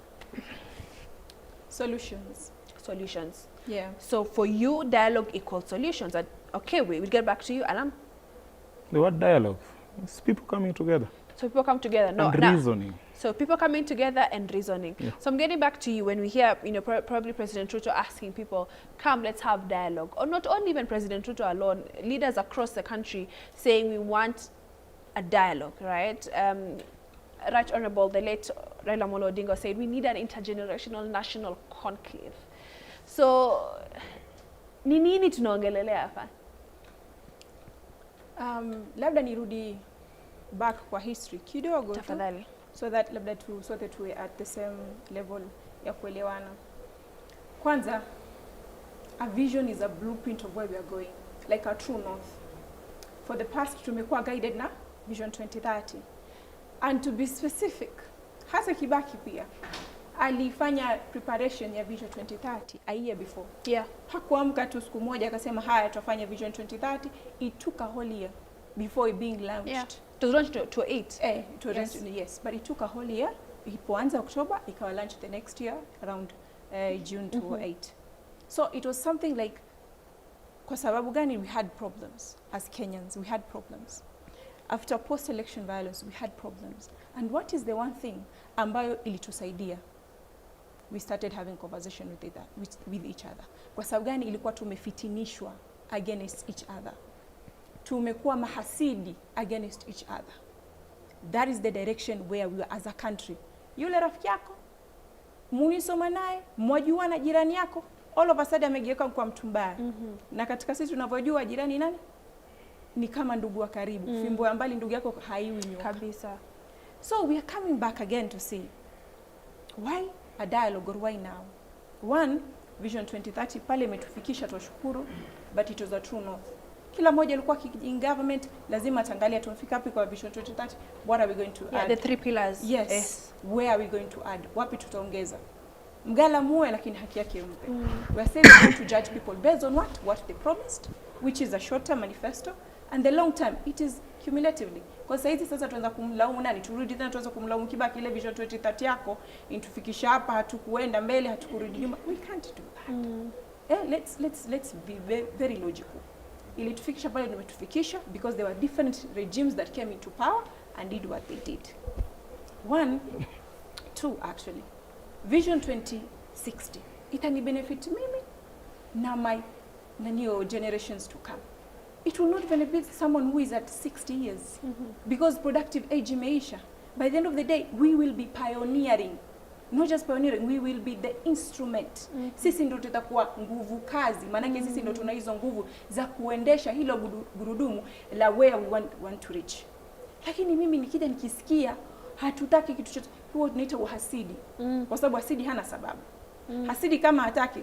Solutions. Solutions. Yeah. So for you, dialogue equals solutions. Okay, we'll get back to you, Alam. The word dialogue, it's people coming together. So people come together. No, and reasoning. So people coming together and reasoning. Yeah. So I'm getting back to you when we hear, probably President Ruto asking people, come, let's have dialogue. Or not only even President Ruto alone, leaders across the country saying we want a dialogue, right? Right Honorable, the late Raila Amolo Odinga said we need an intergenerational national conclave. So, ni nini tunaongelelea hapa? Labda nirudi back kwa history kidogo tafadhali, so that labda sote tuwe at the same level ya kuelewana. Kwanza, a vision is a blueprint of where we are going, like a true north. For the past tumekuwa guided na Vision 2030. And to be specific, hasa Kibaki pia alifanya preparation ya Vision 2030 a year before. Yeah. Hakuamka tu siku moja akasema haya tutafanya Vision 2030. It took a whole year before it being launched. Yeah. It was launched to 8. It was yes. Yes, but it took a whole year. Ilipoanza October, ikawa launched the next year around June 2008. So it was something like, kwa sababu gani we had problems as Kenyans, we had problems. After post-election violence, we had problems. And what is the one thing ambayo ilitusaidia? We started having conversation with each other. Kwa sababu gani ilikuwa tumefitinishwa against each other. Tumekuwa mahasidi against each other. That is the direction where we are as a country. Yule rafiki yako, munisoma naye, mwajua na jirani yako, all of a sudden amegeuka kwa mtu mbaya. Na katika sisi tunavyojua jirani nani? Ni kama ndugu wa karibu. Fimbo ya mbali ndugu yako haiwi nyoka. Kabisa. So we are coming back again to see why a dialogue or why now? One, Vision 2030 pale imetufikisha tushukuru, but it was a true north. Kila mmoja alikuwa in government lazima tangalia tumefika wapi kwa Vision 2030, what are we going to add? The 3 pillars. Yes. Where are we going to add? Wapi tutaongeza? Mgala muwe lakini haki yake mpe. We are saying we're going to judge people based on what they promised, which is a short-term manifesto, and the long-term, it is cumulatively. Kwa sahizi sasa tuanza kumlaumu nani? Turudi tena tuanza kumlaumu Kibaki, ile Vision 2030 yako intufikisha hapa, hatukuenda mbele, hatukurudi nyuma. We can't do that. Let's be very, very logical. Ilitufikisha pale tumetufikisha because there were different regimes that came into power and did what they did. 1, 2 actually. Vision 2060. Itani benefit mimi na my new generations to come. It will not benefit someone who is at 60 years because productive age imeisha. By the end of the day, we will be pioneering. Not just pioneering, we will be the instrument. Sisi ndo tutakuwa nguvu kazi, maanake sisi ndo tuna hizo nguvu za kuendesha hilo gurudumu la where we want to reach. Lakini mimi nikija nikisikia hatutaki kitu chochote, huo tunaita uhasidi. Kwa sababu hasidi hana sababu. Hasidi kama hataki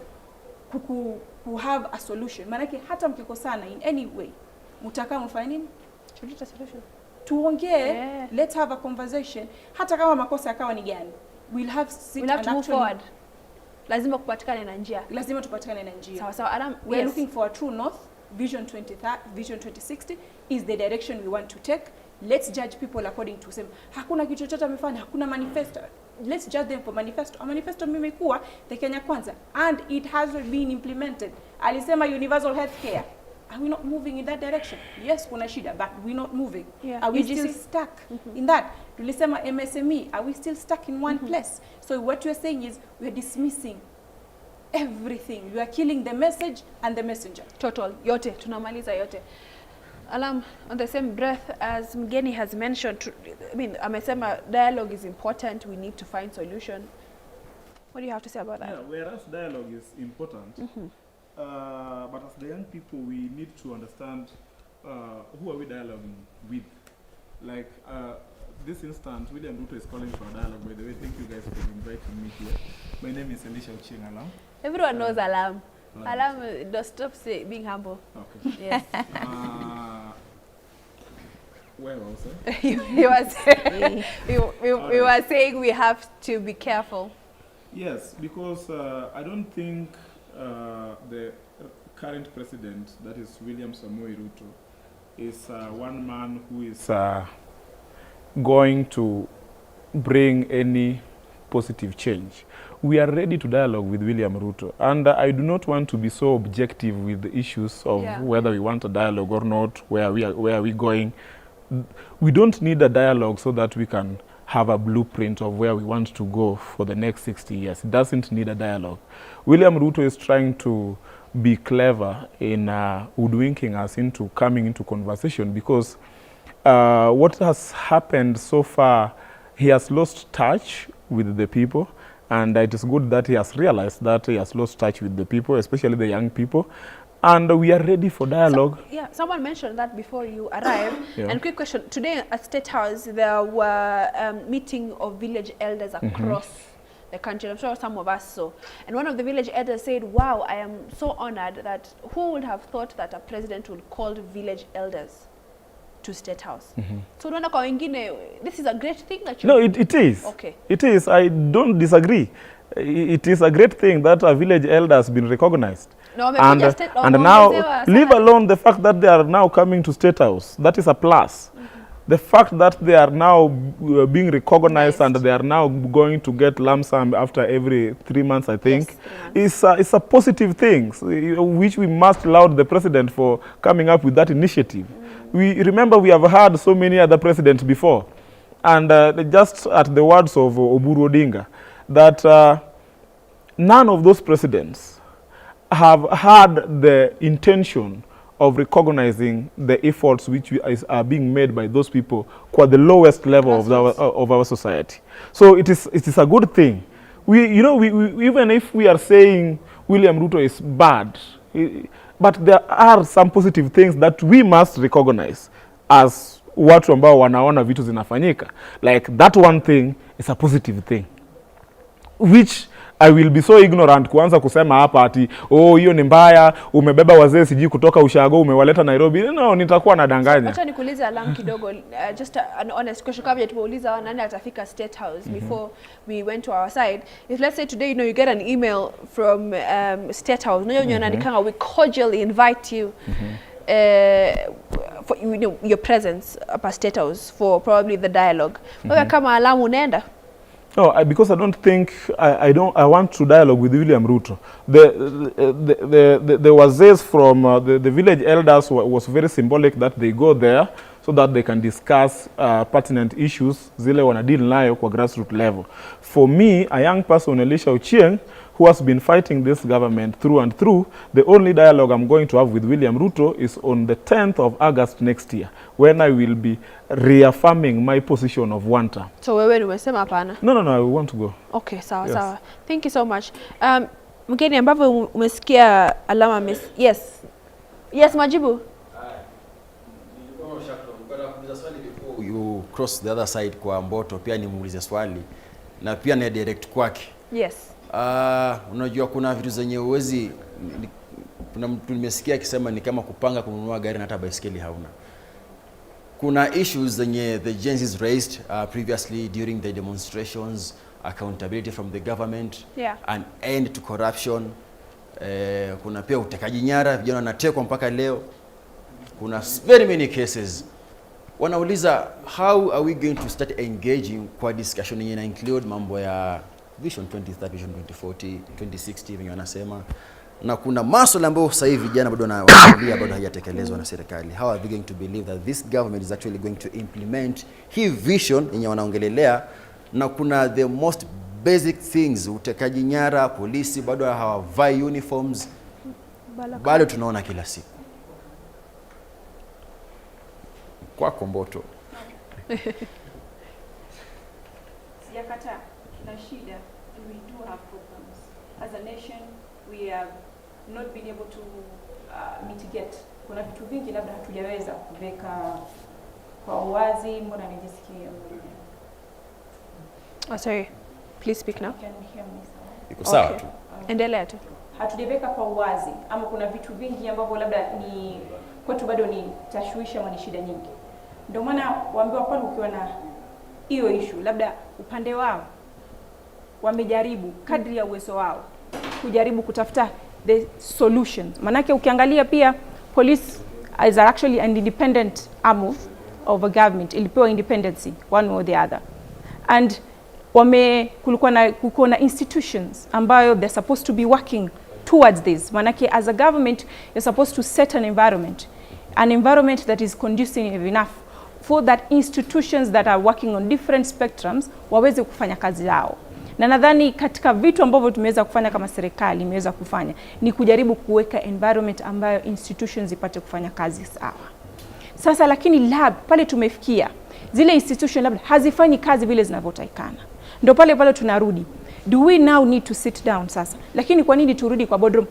have a solution. Maanake hata mkikosana in any way, mtakaa mfanye nini? Tuleta solution. tuongee, let's have a conversation. Hata kama makosa yakawa ni gani, we'll have to move forward. Lazima kupatikane na njia. Lazima tupatikane na njia. Sawa sawa Adam, we're looking for a true north. Vision 2060 is the direction we want to take. Let's judge people according to same. Hakuna kitu chochote amefanya, hakuna manifesto. Let's judge them for manifesto. A manifesto mimekuwa the Kenya Kwanza and it has been implemented. Alisema universal health care. Are we not moving in that direction? Yes, kuna shida, but we're not moving. Are we still stuck in that? Tulisema MSME, are we still stuck in one place? So what you're saying is we're dismissing everything. You are killing the message and the messenger. Total, yote, tunamaliza yote. Alam, on the same breath as Mgeni has mentioned, I mean, amesema dialogue is important, we need to find solution. What do you have to say about that? Yeah, whereas dialogue is important, but as the young people, we need to understand who are we dialoguing with. Like, this instant, William Ruto is calling for a dialogue. By the way, thank you guys for inviting me here. My name is Elisha Ochieng Alam. Everyone knows Alam. Alam, don't stop being humble. Okay. Yes. Where was I? we were saying we have to be careful. Yes, because I don't think the current president, that is William Samoei Ruto, is one man who is going to bring any positive change. We are ready to dialogue with William Ruto, and I do not want to be so objective with the issues of whether we want a dialogue or not, where are we going. We don't need a dialogue so that we can have a blueprint of where we want to go for the next 60 years. It doesn't need a dialogue. William Ruto is trying to be clever in hoodwinking us into coming into conversation, because what has happened so far, he has lost touch with the people, and it is good that he has realized that he has lost touch with the people, especially the young people, and we are ready for dialogue. So, someone mentioned that before you arrived. And quick question, today at State House there were meeting of village elders across the country. I'm sure some of us saw. And one of the village elders said, wow, I am so honored that who would have thought that a president would call village elders to State House. So this is a great thing that you... No, it is. Okay. It is. I don't disagree. It is a great thing that a village elder has been recognized. No, and now, leave alone the fact that they are now coming to State House. That is a plus. The fact that they are now being recognized and they are now going to get lump sum after every 3 months, I think, is a positive thing, which we must laud the president for coming up with that initiative. We remember we have had so many other presidents before, and just at the words of Oburu Odinga, that none of those presidents have had the intention of recognizing the efforts which are being made by those people who are the lowest level of our society. So it is a good thing. We even if we are saying William Ruto is bad, but there are some positive things that we must recognize as watu ambao wanaona vitu zinafanyika. Like that one thing is a positive thing, which I will be so ignorant kuanza kusema hapa ati hiyo ni mbaya, umebeba wazee siji kutoka ushago umewaleta Nairobi. No, nitakuwa nadanganya. Acha nikuulize Alam kidogo, just an honest question, kabla tupouliza nani atafika State House before we went to our side. If let's say today you get an email from State House, we cordially invite you for your presence at State House for probably the dialogue. Wewe kama Alam unaenda? No, because I don't think I want to dialogue with William Ruto. The wazays from the village elders was very symbolic that they go there so that they can discuss pertinent issues zile wana deal nayo kwa grassroots level. For me, a young person, Elisha Ochieng, who has been fighting this government through and through, the only dialogue I'm going to have with William Ruto is on the 10th of August next year, when I will be reaffirming my position of one term. So wewe umesema hapana? No, I want to go. Okay, sawa sawa. Thank you so much. Mgeni ambavyo umesikia Alama yes majibu. You cross the other side kwa Mboto, pia nimuulize swali na pia ni direct kwake. Yes. Unajua kuna vitu zenye uwezi, kuna mtu nimesikia akisema ni kama kupanga kununua gari na hata baisikeli hauna. kuna issues zenye the Gen Zs raised previously during the demonstrations, accountability from the government, an end to corruption. Kuna pia utekaji nyara, vijana wanatekwa mpaka leo. Kuna very many cases. Wanauliza, how are we going to start engaging kwa discussion yenye na include mambo ya Vision 2030, Vision 2040, 2060 venye wanasema. Na kuna masuala ambayo sasa hivi vijana bado wanaangalia bado hayatekelezwa na serikali. How are they going to believe that this government is actually going to implement hii vision yenye wanaongelelea? Na kuna the most basic things, utekaji nyara, polisi bado hawavai uniforms. Bado tunaona kila siku. Kwa Komboto. Sijakata na shida, we do have problems. As a nation, we have not been able to mitigate. Kuna vitu vingi labda hatujaweza kuweka kwa uwazi, mbona nijisikie. Oh, sorry. Please speak now. Can you hear me? Iko sawa tu. Endelea tu. Hatujaweka kwa uwazi, ama kuna vitu vingi ambavyo labda ni kwetu bado ni tashwisha ama ni shida nyingi. Ndio maana waambiwa pale ukiwa na hiyo issue, labda upande wao wamejaribu kadri ya uwezo wao kujaribu kutafuta the solutions. Manake ukiangalia pia police is actually an independent arm of a government, ilipewa independency one or the other. And kulikuwa na institutions ambayo they're supposed to be working towards this. Manake as a government you're supposed to set an environment that is conducive enough for that institutions that are working on different spectrums waweze kufanya kazi yao. Na nadhani katika vitu ambavyo tumeweza kufanya kama serikali imeweza kufanya ni kujaribu kuweka environment ambayo institutions ipate kufanya kazi sawa. Sasa lakini pale tumefikia zile institutions labda hazifanyi kazi vile zinavyotakikana. Ndio pale tunarudi. Do we now need to sit down sasa? Lakini kwa nini turudi kwa boardroom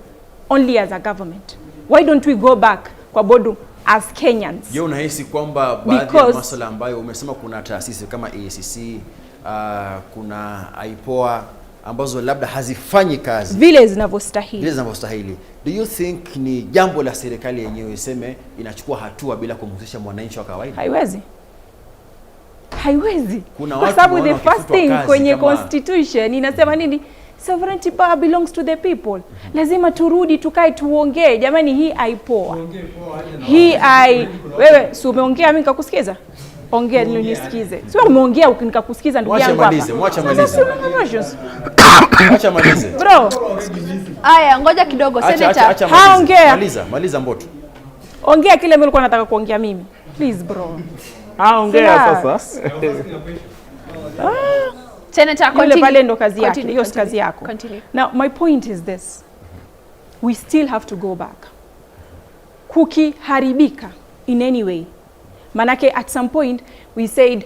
only as a government? Why don't we go back kwa boardroom as Kenyans? Je, unahisi kwamba baadhi ya masuala ambayo umesema kuna taasisi kama ACC, kuna IPOA ambazo labda hazifanyi kazi vile zinavyostahili. Do you think ni jambo la serikali yenyewe iseme inachukua hatua bila kumhusisha mwananchi wa kawaida? Haiwezi. Kwa sababu the first thing kwenye constitution inasema nini? Sovereignty power belongs to the people. Lazima turudi tukae tuongee. Jamani, hii IPOA. Wewe si umeongea mimi nikakusikiza? Ongea nisikize. Sio umeongea nikakusikiza ndugu yangu hapa. Mwacha malize. Bro. Aya, ngoja kidogo senator. Ongea. Maliza Mboto. Ongea kile nilikuwa nataka kuongea mimi. Please bro. Ongea sasa. Senator, continue. Pale ndo kazi yake, hiyo si kazi yako. Continue. Now my point is this. We still have to go back. Kukiharibika in any way. Manake at some point we said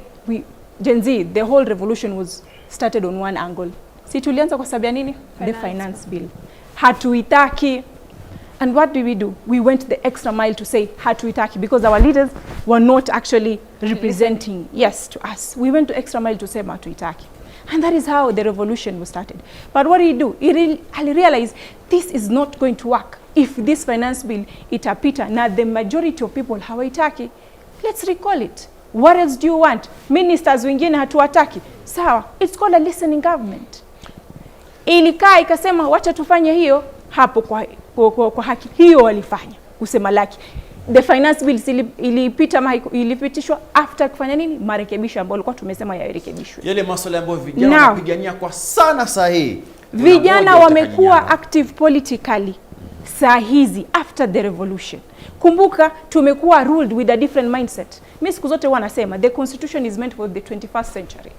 Gen Z, the whole revolution was started on one angle. Si tulianza kwa sababu ya nini? The finance bill. Hatuitaki. And what do? We went the extra mile to say hatuitaki because our leaders were not actually representing to us. We went the extra mile to say hatuitaki. And that is how the revolution was started. But what do? I realized this is not going to work if this finance bill itapita na the majority of people hawaitaki. Let's recall it. What else do you want? Ministers wengine hatuwataki. Sawa, it's called a listening government. Ilikaa ikasema wacha tufanye hiyo hapo kwa haki. Hiyo walifanya kusema laki. The finance bill ilipitishwa after kufanya nini? Marekebisho ambayo tulikuwa tumesema yarekebishwe. Yale masuala ambayo vijana wanapigania kwa sana sahihi. Vijana wamekuwa active politically saa hizi after the revolution. Kumbuka tumekuwa ruled with a different mindset. Mimi siku zote wanasema the constitution is meant for the 21st century.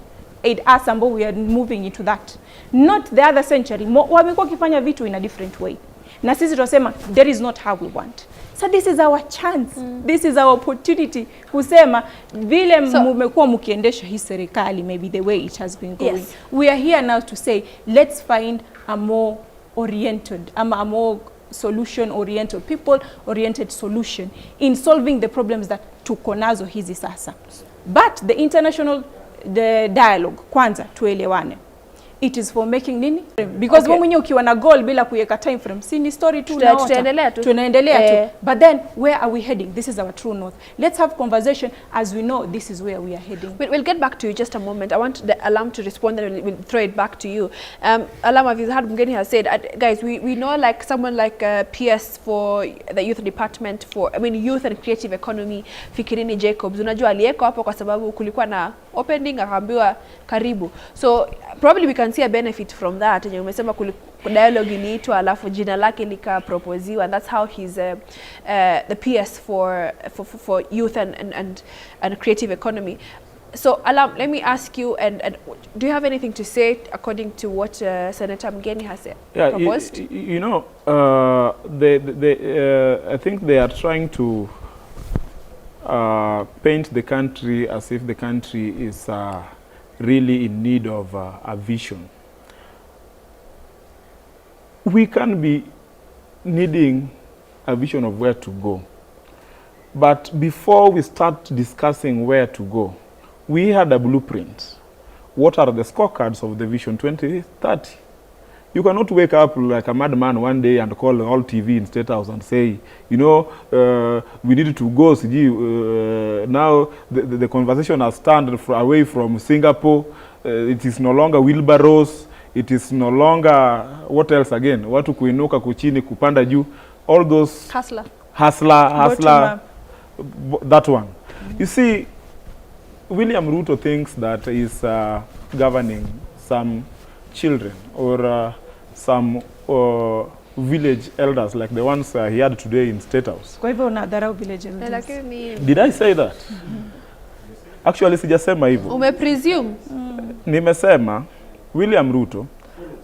Us ambao we are moving into that. Not the other century. Wamekuwa kifanya vitu in a different way. Na sisi tunasema there is not how we want. So this is our chance. This is our opportunity kusema vile mmekuwa mkiendesha hii serikali, maybe the way it has been going. We are here now to say let's find a more oriented, a more solution-oriented, people-oriented solution in solving the problems that tuko nazo hizi sasa. But the international dialogue, kwanza tuelewane. it is for making nini? Because when mwenye ukiwa na goal bila kuweka time frame, si ni story tu na tunaendelea tu. But then where are we heading? This is our true north. Let's have conversation as we know this is where we are heading. We'll get back to you just a moment. I want the Alam to respond, and we'll throw it back to you. Alam, as had Mgeni has said, guys, we know like someone like PS for the youth department youth and creative economy, Fikirini Jacobs, unajua aliyeko hapo kwa sababu kulikuwa na opening akaambiwa karibu. So probably we can see a benefit from that. And umesema dialogue iliitwa alafu jina lake likaproposiwa, and that's how he's the PS for youth and creative economy. So Alam, let me ask you, and do you have anything to say according to what Senator Mgeni has proposed? You know, I think they are trying to paint the country as if the country is really in need of a vision. We can be needing a vision of where to go. But before we start discussing where to go, we had a blueprint. What are the scorecards of the Vision 2030? You cannot wake up like a madman one day and call all TV in State House and say, you know, we need to go. Now the conversation has turned away from Singapore. It is no longer wheelbarrows. It is no longer, what else again? Watu kuinuka kuchini kupanda juu. All those... Hustler. That one. You see, William Ruto thinks that is governing some children or some village elders like the ones he had today in State House. Kwa hivyo unadharau village elders. Did I say that? Actually, sijasema hivyo. Umepresume? Nimesema William Ruto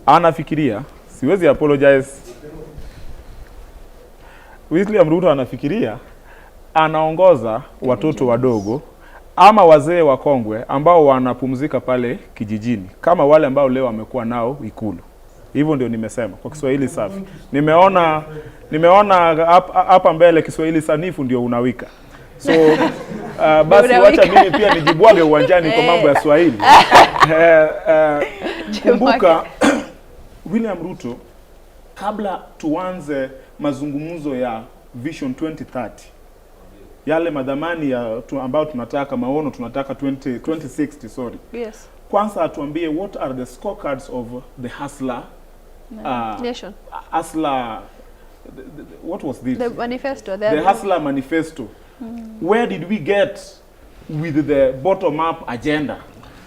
anafikiria, siwezi apologize. William Ruto anafikiria anaongoza watoto wadogo ama wazee wakongwe ambao wanapumzika pale kijijini kama wale ambao leo wamekuwa nao Ikulu. Hivyo ndio nimesema kwa Kiswahili safi. Nimeona hapa mbele Kiswahili sanifu ndio unawika. So basi wacha mimi pia nijibwage uwanjani kwa mambo ya Swahili. Kumbuka William Ruto kabla tuanze mazungumzo ya Vision 2030, yale madhamani ya ambao tunataka maono tunataka 2060 sorry. Yes. Kwanza atuambie what are the scorecards of the hustler nation. Hustler, what was this? The manifesto. The hustler manifesto. Where did we get with the bottom-up agenda?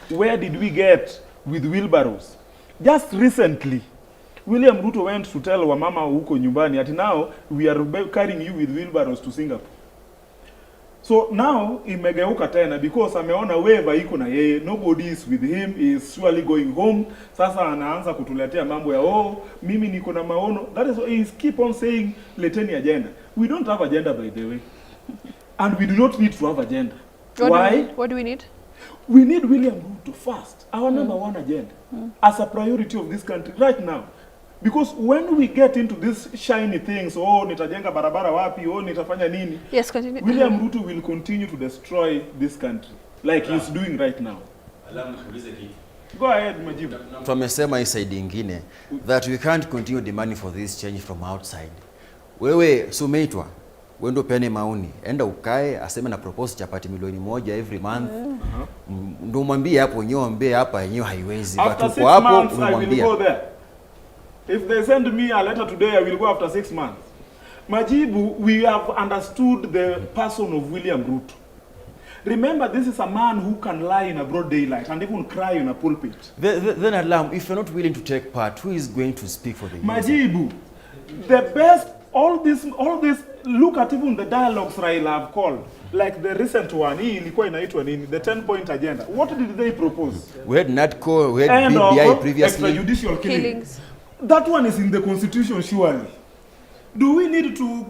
Where did we get with wheelbarrows? Just recently, William Ruto went to tell wamama huko nyumbani that now we are carrying you with wheelbarrows to Singapore. So now imegeuka tena because ameona wave iko na yeye, nobody is with him, he is surely going home. Sasa anaanza kutuletea mambo ya mimi niko na maono. That is why he keep on saying leteni agenda. We don't have agenda, by the way. And we do not need to have agenda. Why? What do we need? We need William Ruto first, our number one agenda, as a priority of this country right now. Because when we get into these shiny things, nitajenga barabara wapi, nitafanya nini, yes, continue. William Ruto will continue to destroy this country like he's doing right now. Go ahead, Majibu. Tumesema hii side ingine that we can't continue demanding for this change from outside. Wewe sumeitwa, wendo pene maoni, enda ukae, aseme na propose chapati milioni 1 every month. Ndio mwambie hapo nyoombe hapa yenyewe haiwezi. But uko hapo unamwambia. If they send me a letter today, I will go after 6 months. Majibu, we have understood the person of William Ruto. Remember, this is a man who can lie in a broad daylight and even cry in a pulpit. Then Alam, if you're not willing to take part, who is going to speak for the youth? Majibu, the best, all this, look at even the dialogues Raila have called. Like the recent one, the 10-point agenda. What did they propose? We had NADCO, we had BBI previously. Extrajudicial killings. That one is in the constitution, surely. Do we need to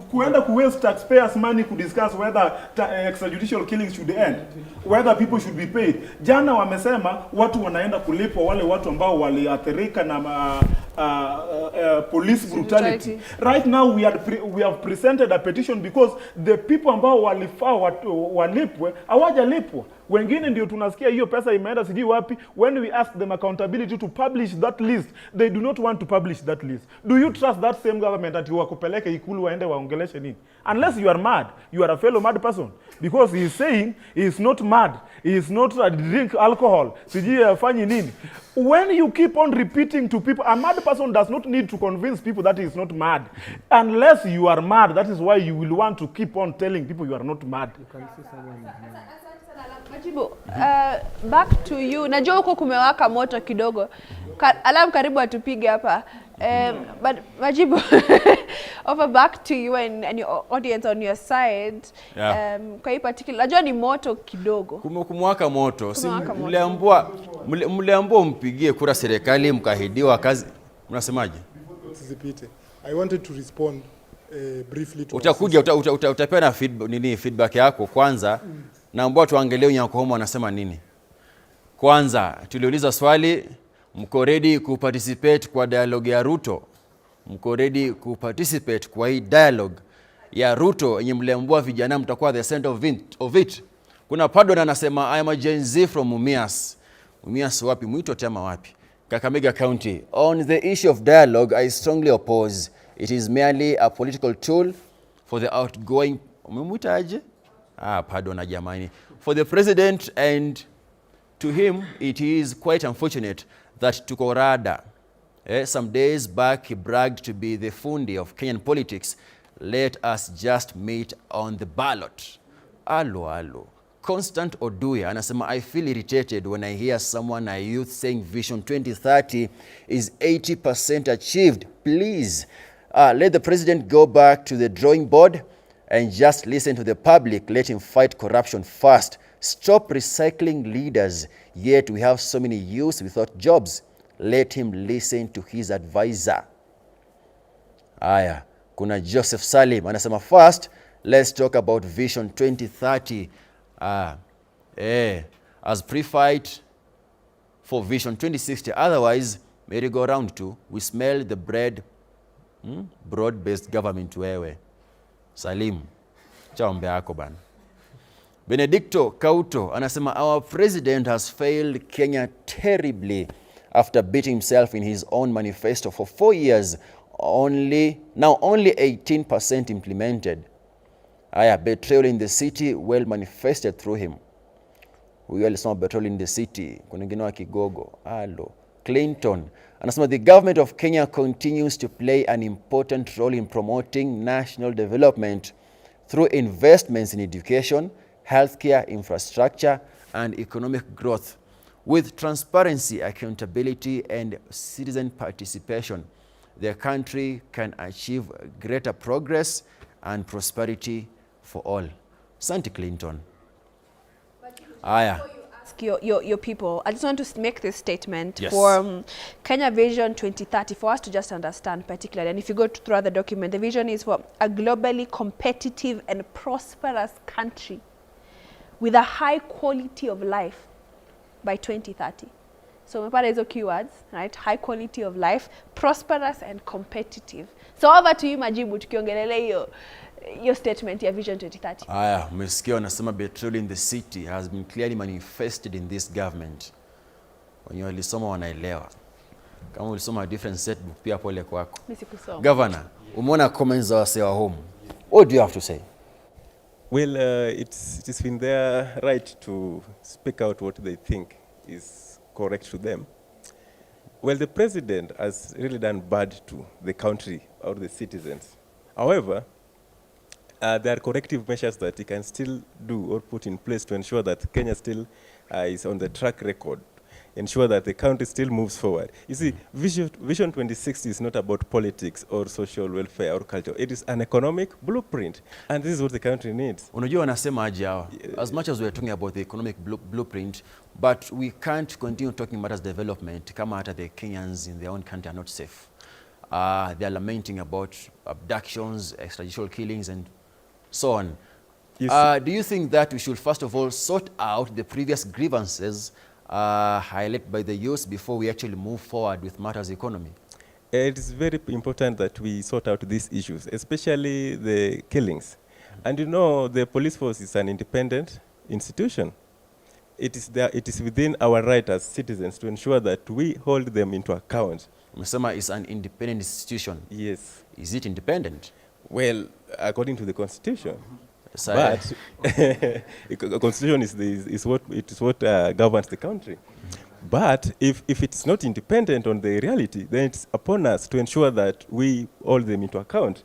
waste taxpayers' money to discuss whether extrajudicial killings should end? Whether people should be paid? Jana wamesema watu wanaenda kulipwa wale watu ambao waliathirika police brutality. Right now we have presented a petition because the people ambao walifaa walipwe hawajalipwa. Wengine ndio tunasikia hiyo pesa imeenda sijui wapi. When we ask them accountability to publish that list, they do not want to publish that list. Do you trust that same government that wakupeleke ikulu waende waongeleshe nini? Unless you are mad, you are a fellow mad person. Because he is saying he is not mad, he is not drink alcohol, sijui afanyi nini. When you keep on repeating to people, a mad person does not need to convince people that he is not mad. Unless you are mad, that is why you will want to keep on telling people you are not mad. Majibu, back to you. Najua huko kumewaka moto kidogo. Alam karibu atupige hapa. But Majibu, over back to you and your audience on your side. Yeah. Kwa hii particular, najua ni moto kidogo. Kumewaka moto. Si mliambua mpigie kura serikali mkahidiwa kazi. Mnasemaje? Zipite. I wanted to respond briefly to utakuja utapewa na feedback yako kwanza. Naomba tuangalie Unyakohoma wanasema nini. Kwanza tuliuliza swali, mko ready kuparticipate kwa dialogue ya Ruto? Mko ready kuparticipate kwa hii dialogue ya Ruto yenye mliambua vijana mtakuwa the center of it? Kuna Pardon anasema I am a Gen Z from Mumias. Mumias wapi? Mwito tema wapi? Kakamega County. On the issue of dialogue, I strongly oppose. It is merely a political tool for the outgoing Pardon jamani. For the president, and to him it is quite unfortunate that Tukorada, some days back he bragged to be the fundi of Kenyan politics. Let us just meet on the ballot. Alo. Constant Oduya anasema I feel irritated when I hear someone, a youth, saying Vision 2030 is 80% achieved. Please let the president go back to the drawing board and just listen to the public. Let him fight corruption first. Stop recycling leaders, yet we have so many youths without jobs. Let him listen to his advisor. Aya, kuna Joseph Salim anasema first, let's talk about Vision 2030 as pre-fight for Vision 2060. Otherwise, merry-go-round too. We smell the broad-based government wewe. Salim, chaombe yako bana. Benedicto Kauto anasema our president has failed Kenya terribly after beating himself in his own manifesto for 4 years. Only 18% implemented. Betrayal in the city well manifested through him. We all saw betrayal in the city. Kuna wengine wa Kigogo. Clinton anasema the government of Kenya continues to play an important role in promoting national development through investments in education, healthcare, infrastructure, and economic growth. With transparency, accountability, and citizen participation, the country can achieve greater progress and prosperity for all. Santi Clinton. Your people, I just want to make this statement. Yes. For Kenya Vision 2030, for us to just understand particularly, and if you go through the document, the vision is for a globally competitive and prosperous country with a high quality of life by 2030. So umepata hizo keywords, right? High quality of life, prosperous and competitive. So over to you Majibu, tukiongelele hiyo statement ya Vision 2030. Umesikia wanasema betrayal in the city has been clearly manifested in this government. Wenye walisoma wanaelewa. Kama ulisoma a different set book pia pole kwako. Mimi sikusoma. Governor, umeona comments za wase wa home. What do you have to say? Well, it is been their right to speak out what they think is correct to them. Well, the president has really done bad to the country or the citizens. However, there are corrective measures that he can still do or put in place to ensure that Kenya still is on the track record, ensure that the country still moves forward. You see, Vision 2060 is not about politics or social welfare or culture. It is an economic blueprint, and this is what the country needs. Unajua wanasema aje hawa. As much as we are talking about the economic blueprint, but we can't continue talking about as development kama hata the Kenyans in their own country are not safe. They are lamenting about abductions, extrajudicial killings, and so on. Do you think that we should first of all sort out the previous grievances highlighted by the youth before we actually move forward with matters economy? it is very important that we sort out these issues, especially the killings. And you know, the police force is an independent institution. It is within our right as citizens to ensure that we hold them into account. Msema is an independent institution. Yes. Is it independent? Well, according to the constitution. Sorry. But constitution is what governs the country. But if it's not independent on the reality, then it's upon us to ensure that we hold them into account,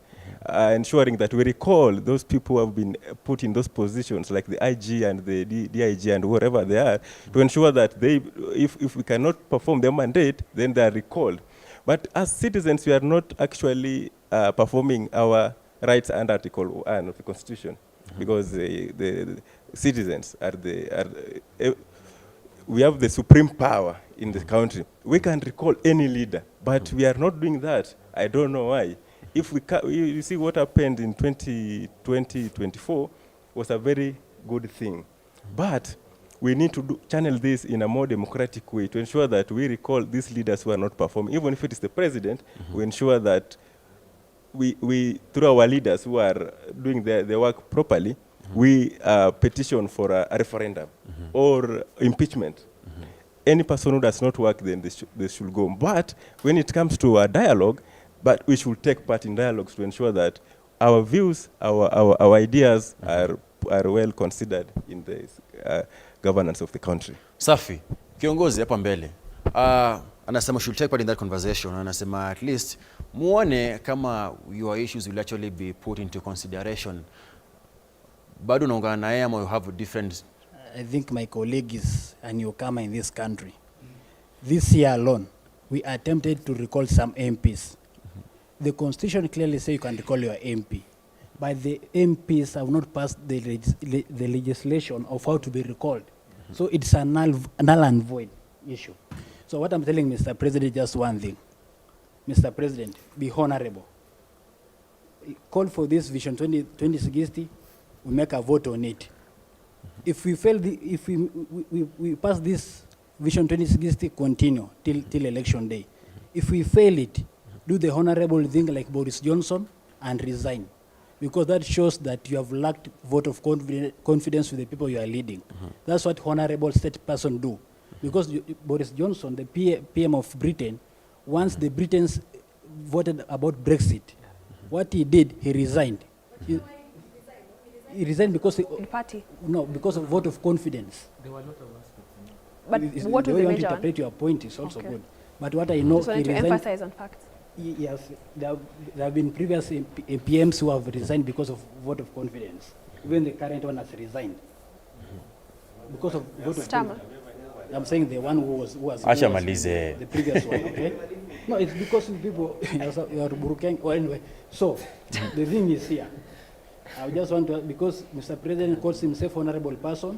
ensuring that we recall those people who have been put in those positions, like the IG and the DIG and wherever they are, to ensure that they, if we cannot perform their mandate, then they are recalled. But as citizens, we are not actually performing our rights under Article 1 of the Constitution, because the citizens we have the supreme power in the country. We can recall any leader, but we are not doing that. I don't know why. If you see what happened in 2024 was a very good thing. But we need to channel this in a more democratic way to ensure that we recall these leaders who are not performing. Even if it is the president, we ensure that we through our leaders who are doing their work properly, we petition for a referendum or impeachment. Any person who does not work, then they should go. But when it comes to a dialogue, but we should take part in dialogues to ensure that our views, our ideas are well considered in the governance of the country. Safi, kiongozi hapa mbele. Anasema should take part in that conversation. Anasema at least muone kama your issues will actually be put into consideration. Bado unaungana naye ama you have a different? I think my colleague is a newcomer in this country. This year alone, we attempted to recall some MPs. The constitution clearly says you can recall your MP, but the MPs have not passed the legislation of how to be recalled. So it's a null and void issue. So what I'm telling Mr. President is just one thing. Mr. President, be honorable. Call for this Vision 2060, we make a vote on it. If we fail, if we pass this Vision 2060, continue till election day. If we fail it, do the honorable thing like Boris Johnson and resign. Because that shows that you have lacked vote of confidence with the people you are leading. That's what honorable state person do. Because Boris Johnson, the PM of Britain, once the Britons voted about Brexit, what he did, he resigned. He resigned because because of vote of confidence. There were a lot of aspects. But what was the way you major interpret your point is also good. But what I know, so I need to emphasize on facts. Yes, there have been previous PMs who have resigned because of vote of confidence. Even the current one has resigned because of vote of confidence. I'm saying the one who was the previous one. Okay. No, it's because people you are broken. Well, anyway, so the thing is here. I just want to, because Mr. President calls himself honorable person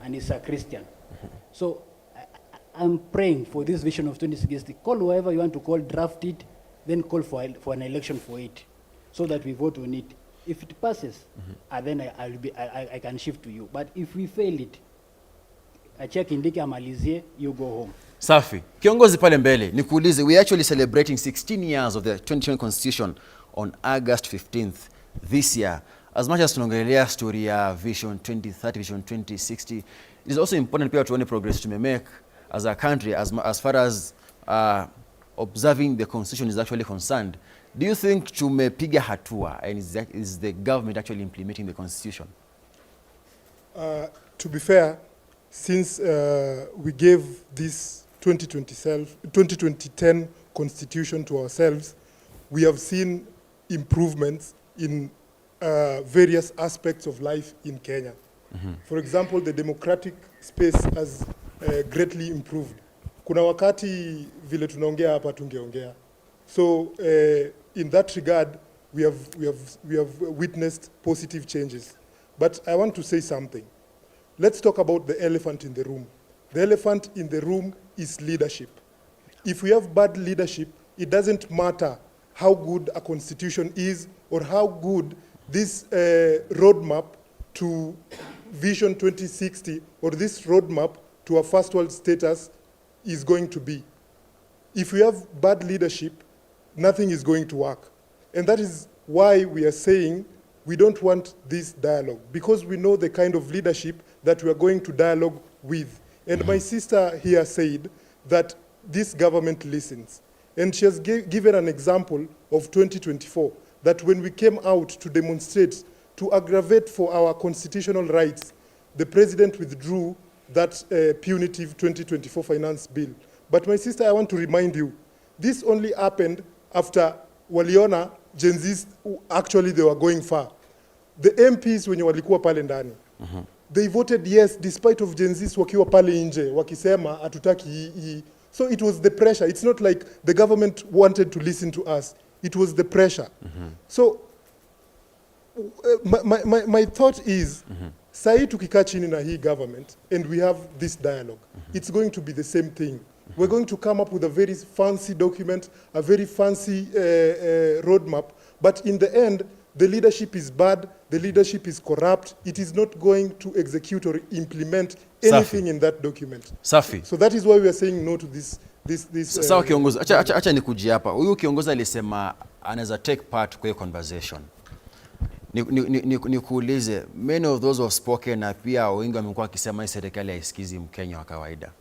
and he's a Christian. So I'm praying for this vision of 2060. Call whoever you want to call, draft it, then call for an election for it, so that we vote on it. If it passes, then I can shift to you. But if we fail it, I check Indiki amalizie, you go home. Safi. Kiongozi pale mbele, nikuulize, we actually celebrating 16 years of the 2020 Constitution on August 15th this year. As much as tunaongelea story ya Vision 2030, Vision 2060, it is also important pia tuone progress to make as a country as far as observing the Constitution is actually concerned. Do you think tumepiga hatua, and is the government actually implementing the Constitution? To be fair, since we gave this 2010 Constitution to ourselves, we have seen improvements in various aspects of life in Kenya. For example, the democratic space has greatly improved. Kuna wakati vile tunaongea hapa tungeongea. So in that regard, we have witnessed positive changes. But I want to say something. Let's talk about the elephant in the room. The elephant in the room is leadership. If we have bad leadership, it doesn't matter how good a constitution is or how good this roadmap to Vision 2060 or this roadmap to a first world status is going to be. If we have bad leadership, nothing is going to work. And that is why we are saying we don't want this dialogue, because we know the kind of leadership that we are going to dialogue with. And my sister here said that this government listens. And she has given an example of 2024, that when we came out to demonstrate, to aggravate for our constitutional rights, the president withdrew that punitive 2024 finance bill. But my sister, I want to remind you, this only happened after waliona Gen Zs, actually they were going far. The MPs wenye walikuwa pale ndani, they voted yes despite of Gen Zs wakiwa pale nje wakisema hatutaki hii. So it was the pressure. It's not like the government wanted to listen to us. It was the pressure. So my thought is, sahi tukikaa chini na hii government and we have this dialogue, it's going to be the same thing. We're going to come up with a very fancy document, a very fancy roadmap, but in the end, the leadership is bad, the leadership is corrupt, it is not going to execute or implement anything in that document. Safi. So that is why we are saying no to this. Sawa kiongozi, acha nikujie hapa. Huyu kiongozi alisema anaweza take part kwa conversation. Nikuulize, many of those who have spoken na pia wengi wamekuwa wakisema serikali haisikizi Mkenya wa kawaida.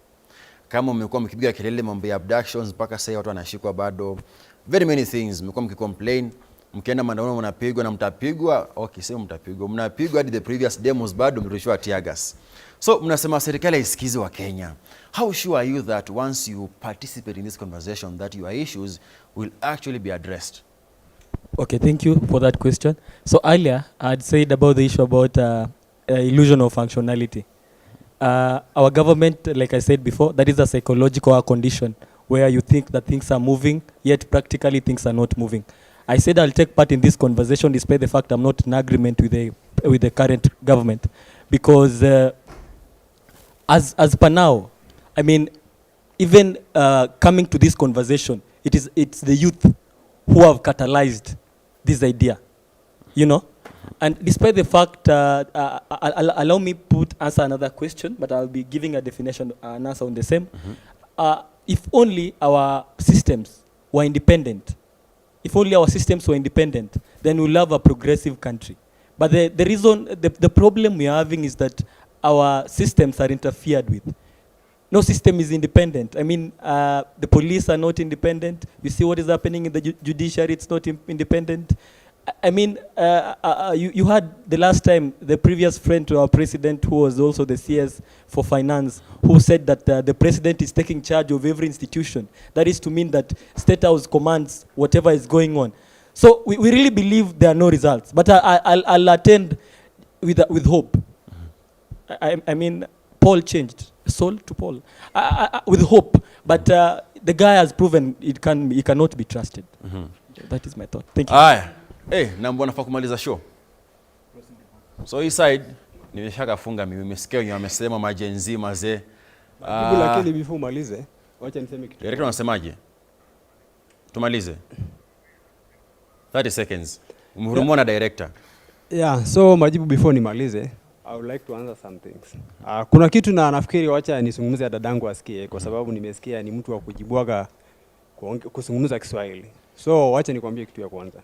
Kama mmekuwa mkipiga kelele mambo ya abductions mpaka sasa watu wanashikwa bado, very many things mmekuwa mkicomplain, mkienda maandamano mnapigwa na mtapigwa, okay sema mtapigwa, mnapigwa hadi the previous demos bado mrushwa tear gas. So mnasema serikali haisikizi wa Kenya. How sure are you that once you participate in this conversation that your issues will actually be addressed? Okay, thank you for that question. So earlier I had said about the issue about illusion of functionality. Our government, like I said before, that is a psychological condition where you think that things are moving, yet practically things are not moving. I said I'll take part in this conversation despite the fact I'm not in agreement with the current government, because as per now, I mean, even coming to this conversation, it's the youth who have catalyzed this idea, you know. And despite the fact, allow me to answer another question, but I'll be giving a definition, an answer on the same. If only our systems were independent, then we'll have a progressive country. But the reason, the problem we are having is that our systems are interfered with. No system is independent. I mean, the police are not independent. You see what is happening in the judiciary, it's not independent. I mean, you had the last time, the previous friend to our president, who was also the CS for finance, who said that the president is taking charge of every institution. That is to mean that State House commands whatever is going on. So we really believe there are no results. But I'll attend with hope. I mean, Paul changed, Saul to Paul, with hope. But the guy has proven he cannot be trusted. That is my thought. Thank you. Hey, na mbona nafaa kumaliza show. So hii side nimeshakafunga mimi, nimesikia wenyewe wamesema majenzi mazee. Lakini before umalize, wacha niseme kitu. Director unasemaje? Tumalize. 30 seconds. Umhurumua na director. Yeah, so majibu before nimalize, I would like to answer some things. Kuna kitu na nafikiri wacha nisungumuze dadangu asikie, kwa sababu nimesikia ni mtu wa kujibwaga kuzungumza Kiswahili. So wacha nikwambie kitu ya kwanza.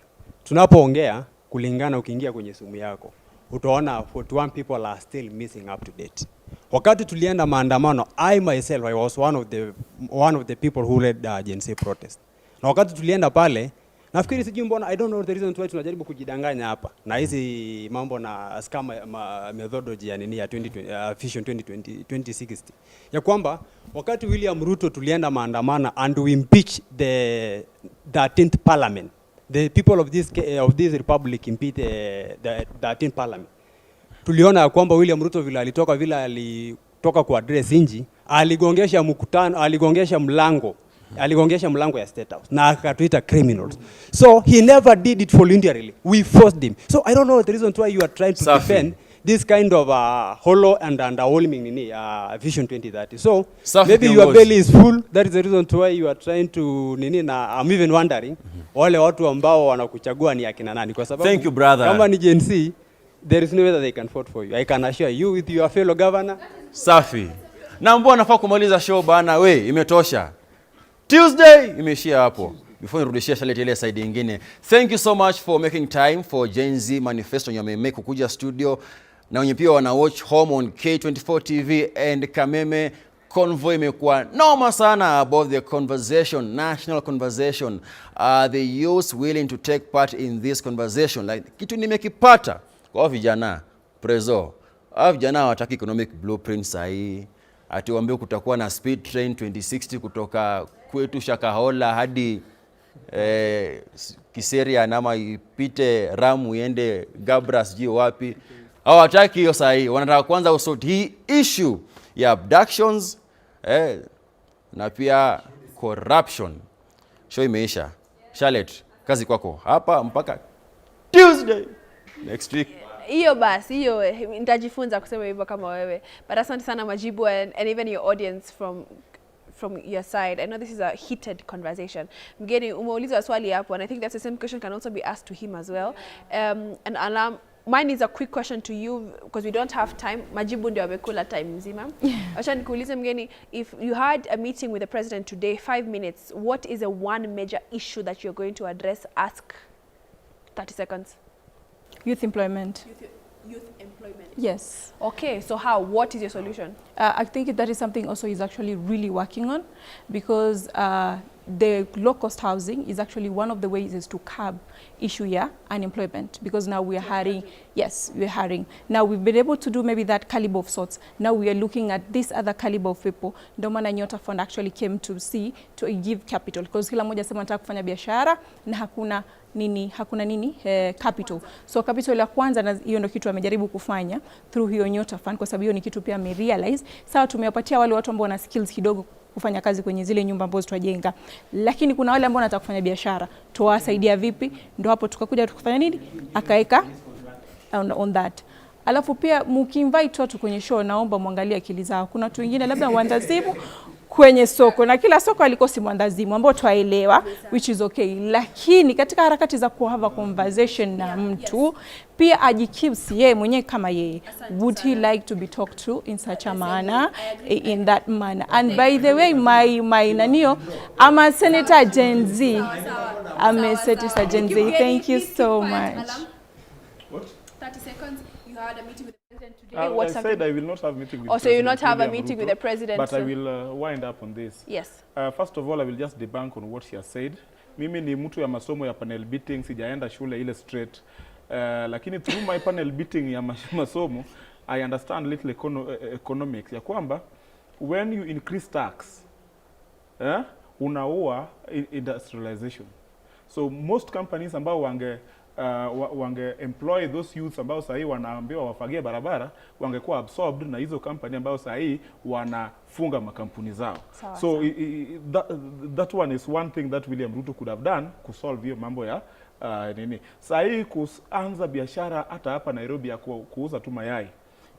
Tunapoongea kulingana, ukiingia kwenye simu yako utaona 41 people are still missing up to date. Wakati tulienda maandamano, I myself, I was one of the people who led Gen Z protest. Na wakati tulienda pale, nafikiri sijui mbona, I don't know the reason why tunajaribu kujidanganya hapa na hizi mambo na scam methodology ya nini ya Vision 2060, ya kwamba wakati William Ruto tulienda maandamano and we impeach the 13th parliament, the people of this republic impeach the 13th parliament. Tuliona kwamba William Ruto vile alitoka ku address inji, aligongesha mkutano, aligongesha mlango ya State House na akatuita criminals. So he never did it voluntarily. We forced him. So I don't know the reason why you are trying to defend this kind of hollow and underwhelming Vision 2030. So maybe your belly is full. That is the reason why you are trying to na I'm even wondering wale watu ambao wanakuchagua ni akina nani, kwa sababu thank you brother, kama ni Gen Z, there is no way that they can vote for you. I can assure you with your fellow governor. Safi. Na mbona nafaa kumaliza show bana, we imetosha. Tuesday imeishia hapo. before nirudishie Charlotte ile side nyingine. Thank you so much for making time for Gen Z Manifesto nyameme kukuja studio na wenye pia wana watch home on K24 TV and Kameme. Convoy imekuwa noma sana about the conversation, national conversation. The youth willing to take part in this conversation? Like kitu nimekipata kwa vijana prezo. Vijana hawataki economic blueprint sahi. Atiwaambie kutakuwa na speed train 2060 kutoka kwetu Shakahola hadi Kiseria nama ipite Ramu iende Gabras jio wapi. Hawataki hiyo sahi. Wanataka kwanza usort hii issue ya abductions na pia corruption. Show imeisha. Charlotte, kazi kwako hapa mpaka Tuesday next week. Hiyo basi, hiyo nitajifunza kusema hivyo kama wewe. But asante sana majibu and even your audience from your side. I know this is a heated conversation. Mgeni umeuliza swali hapo and I think that's the same question can also be asked to him as well. And Alam, mine is a quick question to you because we don't have time. Majibu ndio amekula time mzima. Acha nikuulize mgeni, if you had a meeting with the president today, 5 minutes, what is a one major issue that you're going to address? Ask 30 seconds. Youth employment. Youth employment. Yes. Okay, so how? What is your solution? I think that is something also he's actually really working on, because the low-cost housing is actually one of the ways is to curb issue here, unemployment, because now we are hiring. Yes, we are hiring. Now we've been able to do maybe that caliber of sorts. Now we are looking at this other caliber of people. Ndio maana Nyota Fund actually came to see, to give capital, because kila mmoja sema nataka kufanya biashara na hakuna nini capital. So capital ya kwanza, na hiyo ndio kitu amejaribu kufanya through hiyo Nyota Fund, kwa sababu hiyo ni kitu pia amerealize. Sawa, tumewapatia wale watu ambao wana skills kidogo kufanya kazi kwenye zile nyumba ambazo tunajenga, lakini kuna wale ambao wanataka kufanya biashara, tuwasaidia vipi? Ndio hapo tukakuja tukafanya nini, akaeka on that. Alafu pia mkiinvite watu kwenye show, naomba muangalie akili zao. Kuna watu wengine labda wandazimu kwenye soko, na kila soko alikosi mwandazimu ambao twaelewa, which is okay, lakini katika harakati za ku have a conversation na mtu pia ajikeeps yeye mwenyewe kama yeye, would he like to be talked to in such a manner, in that manner. And by the way, my nanio, I'm a Senator Gen Z. I'm a Senator Gen Z. Thank you so much. What? 30 seconds. You had a meeting with the president today. I said I will not have a meeting with the president. So you will not have a meeting with the president. But I will wind up on this. Yes. First of all, I will just debunk on what she has said. Mimi ni mtu ya masomo ya panel beating, sijaenda shule ile straight. Lakini through my panel beating ya masomo, I understand little economics. Ya kwamba, when you increase tax, unaua industrialization. So most companies ambao wange employ those youths ambao sahi wanaambiwa wafagie barabara, wangekuwa absorbed na hizo company ambao sahi wanafunga makampuni zao. So that one is one thing that William Ruto could have done kusolve hiyo mambo ya nini. Sahi kuanza biashara hata hapa Nairobi ya kuuza tu mayai.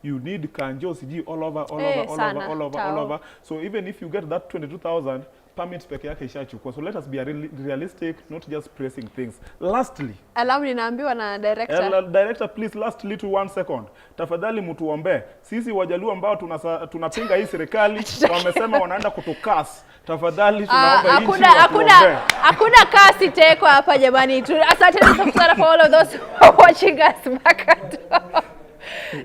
You need kanjo siji all over. So even if you get that 22,000 permits peke yake ishachukua. So let us be realistic, not just pressing things. Lastly, alamu ninaambiwa na director. Director, please, lastly to 1 second. Tafadhali mtuombe. Sisi Wajaluo ambao tunapinga hii serikali wamesema wanaenda kutukas. Tafadhali tunaomba nchi. Hakuna kasi teko hapa jamani. Asante sana for all of those who are watching us back at home.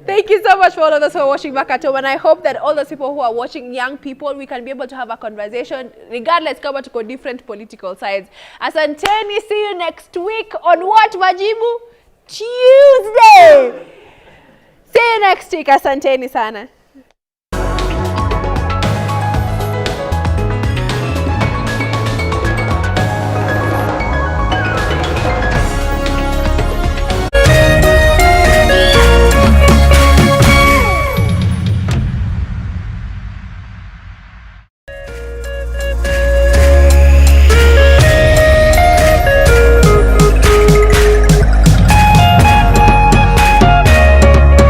Thank you so much for all of those who are watching back at home, and I hope that all those people who are watching, young people, we can be able to have a conversation regardless kama tuko different political sides. Asanteni, see you next week on what Majibu? Tuesday. See you next week. Asanteni sana.